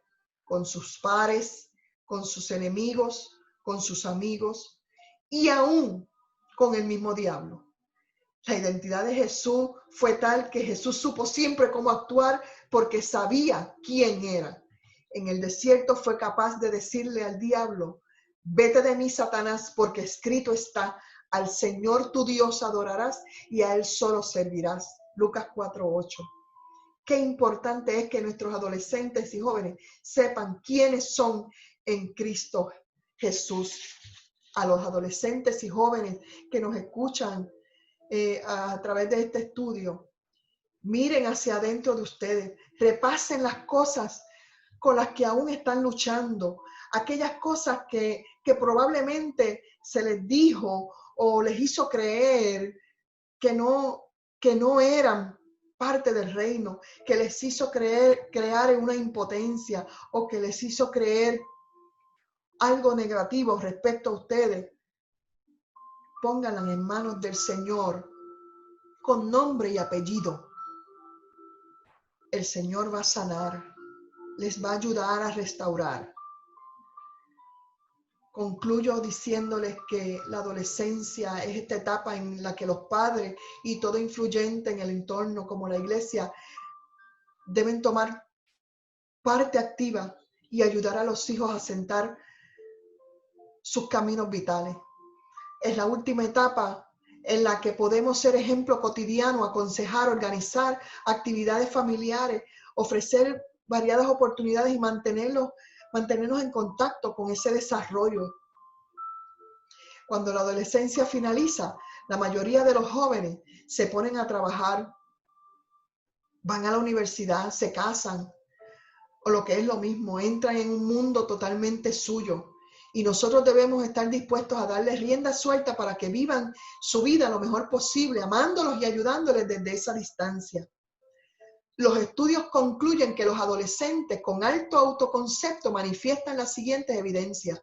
con sus pares, con sus enemigos, con sus amigos y aún con el mismo diablo. La identidad de Jesús fue tal que Jesús supo siempre cómo actuar porque sabía quién era. En el desierto fue capaz de decirle al diablo: vete de mí, Satanás, porque escrito está: al Señor tu Dios adorarás y a Él solo servirás. Lucas 4:8. Qué importante es que nuestros adolescentes y jóvenes sepan quiénes son en Cristo Jesús. A los adolescentes y jóvenes que nos escuchan a través de este estudio, miren hacia adentro de ustedes, repasen las cosas con las que aún están luchando, aquellas cosas que probablemente se les dijo o les hizo creer que no eran parte del reino, que les hizo crear en una impotencia o que les hizo creer algo negativo respecto a ustedes. Pónganlas en manos del Señor con nombre y apellido. El Señor va a sanar, les va a ayudar a restaurar. Concluyo diciéndoles que la adolescencia es esta etapa en la que los padres y todo influyente en el entorno, como la iglesia, deben tomar parte activa y ayudar a los hijos a sentar sus caminos vitales. Es la última etapa en la que podemos ser ejemplo cotidiano, aconsejar, organizar actividades familiares, ofrecer variadas oportunidades y mantenernos en contacto con ese desarrollo. Cuando la adolescencia finaliza, la mayoría de los jóvenes se ponen a trabajar, van a la universidad, se casan, o lo que es lo mismo, entran en un mundo totalmente suyo. Y nosotros debemos estar dispuestos a darles rienda suelta para que vivan su vida lo mejor posible, amándolos y ayudándoles desde esa distancia. Los estudios concluyen que los adolescentes con alto autoconcepto manifiestan las siguientes evidencias: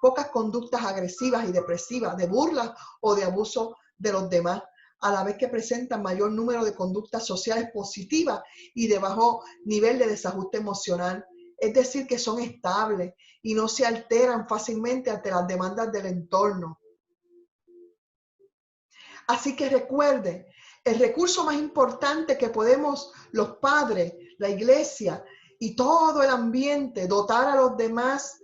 pocas conductas agresivas y depresivas, de burla o de abuso de los demás, a la vez que presentan mayor número de conductas sociales positivas y de bajo nivel de desajuste emocional. Es decir, que son estables y no se alteran fácilmente ante las demandas del entorno. Así que recuerden, el recurso más importante que podemos los padres, la iglesia y todo el ambiente dotar a los demás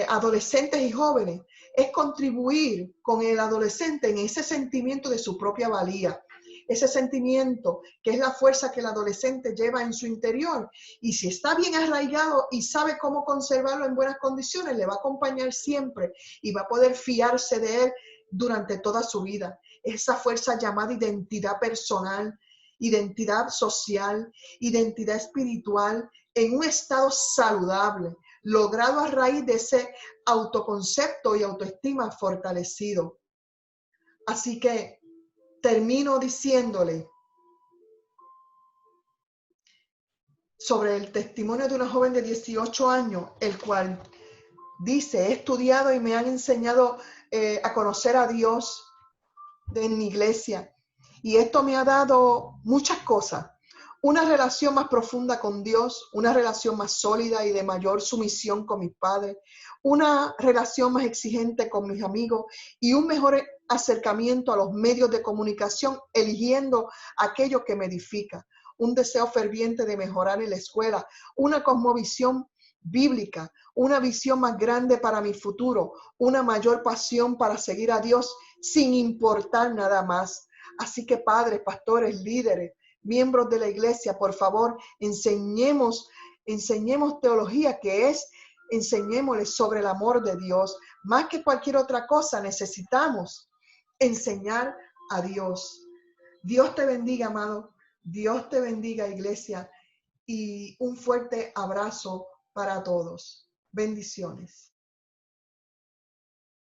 adolescentes y jóvenes es contribuir con el adolescente en ese sentimiento de su propia valía. Ese sentimiento que es la fuerza que el adolescente lleva en su interior, y si está bien arraigado y sabe cómo conservarlo en buenas condiciones, le va a acompañar siempre y va a poder fiarse de él durante toda su vida. Esa fuerza llamada identidad personal, identidad social, identidad espiritual, en un estado saludable, logrado a raíz de ese autoconcepto y autoestima fortalecido. Así que termino diciéndole sobre el testimonio de una joven de 18 años, el cual dice: he estudiado y me han enseñado a conocer a Dios en mi iglesia, y esto me ha dado muchas cosas: una relación más profunda con Dios, una relación más sólida y de mayor sumisión con mis padres, una relación más exigente con mis amigos y un mejor acercamiento a los medios de comunicación, eligiendo aquello que me edifica, un deseo ferviente de mejorar en la escuela, una cosmovisión bíblica, una visión más grande para mi futuro, una mayor pasión para seguir a Dios sin importar nada más. Así que padres, pastores, líderes, miembros de la iglesia, por favor, enseñemos teología, que es, enseñémosles sobre el amor de Dios. Más que cualquier otra cosa, necesitamos enseñar a Dios. Dios te bendiga, amado. Dios te bendiga, iglesia. Y un fuerte abrazo para todos. Bendiciones.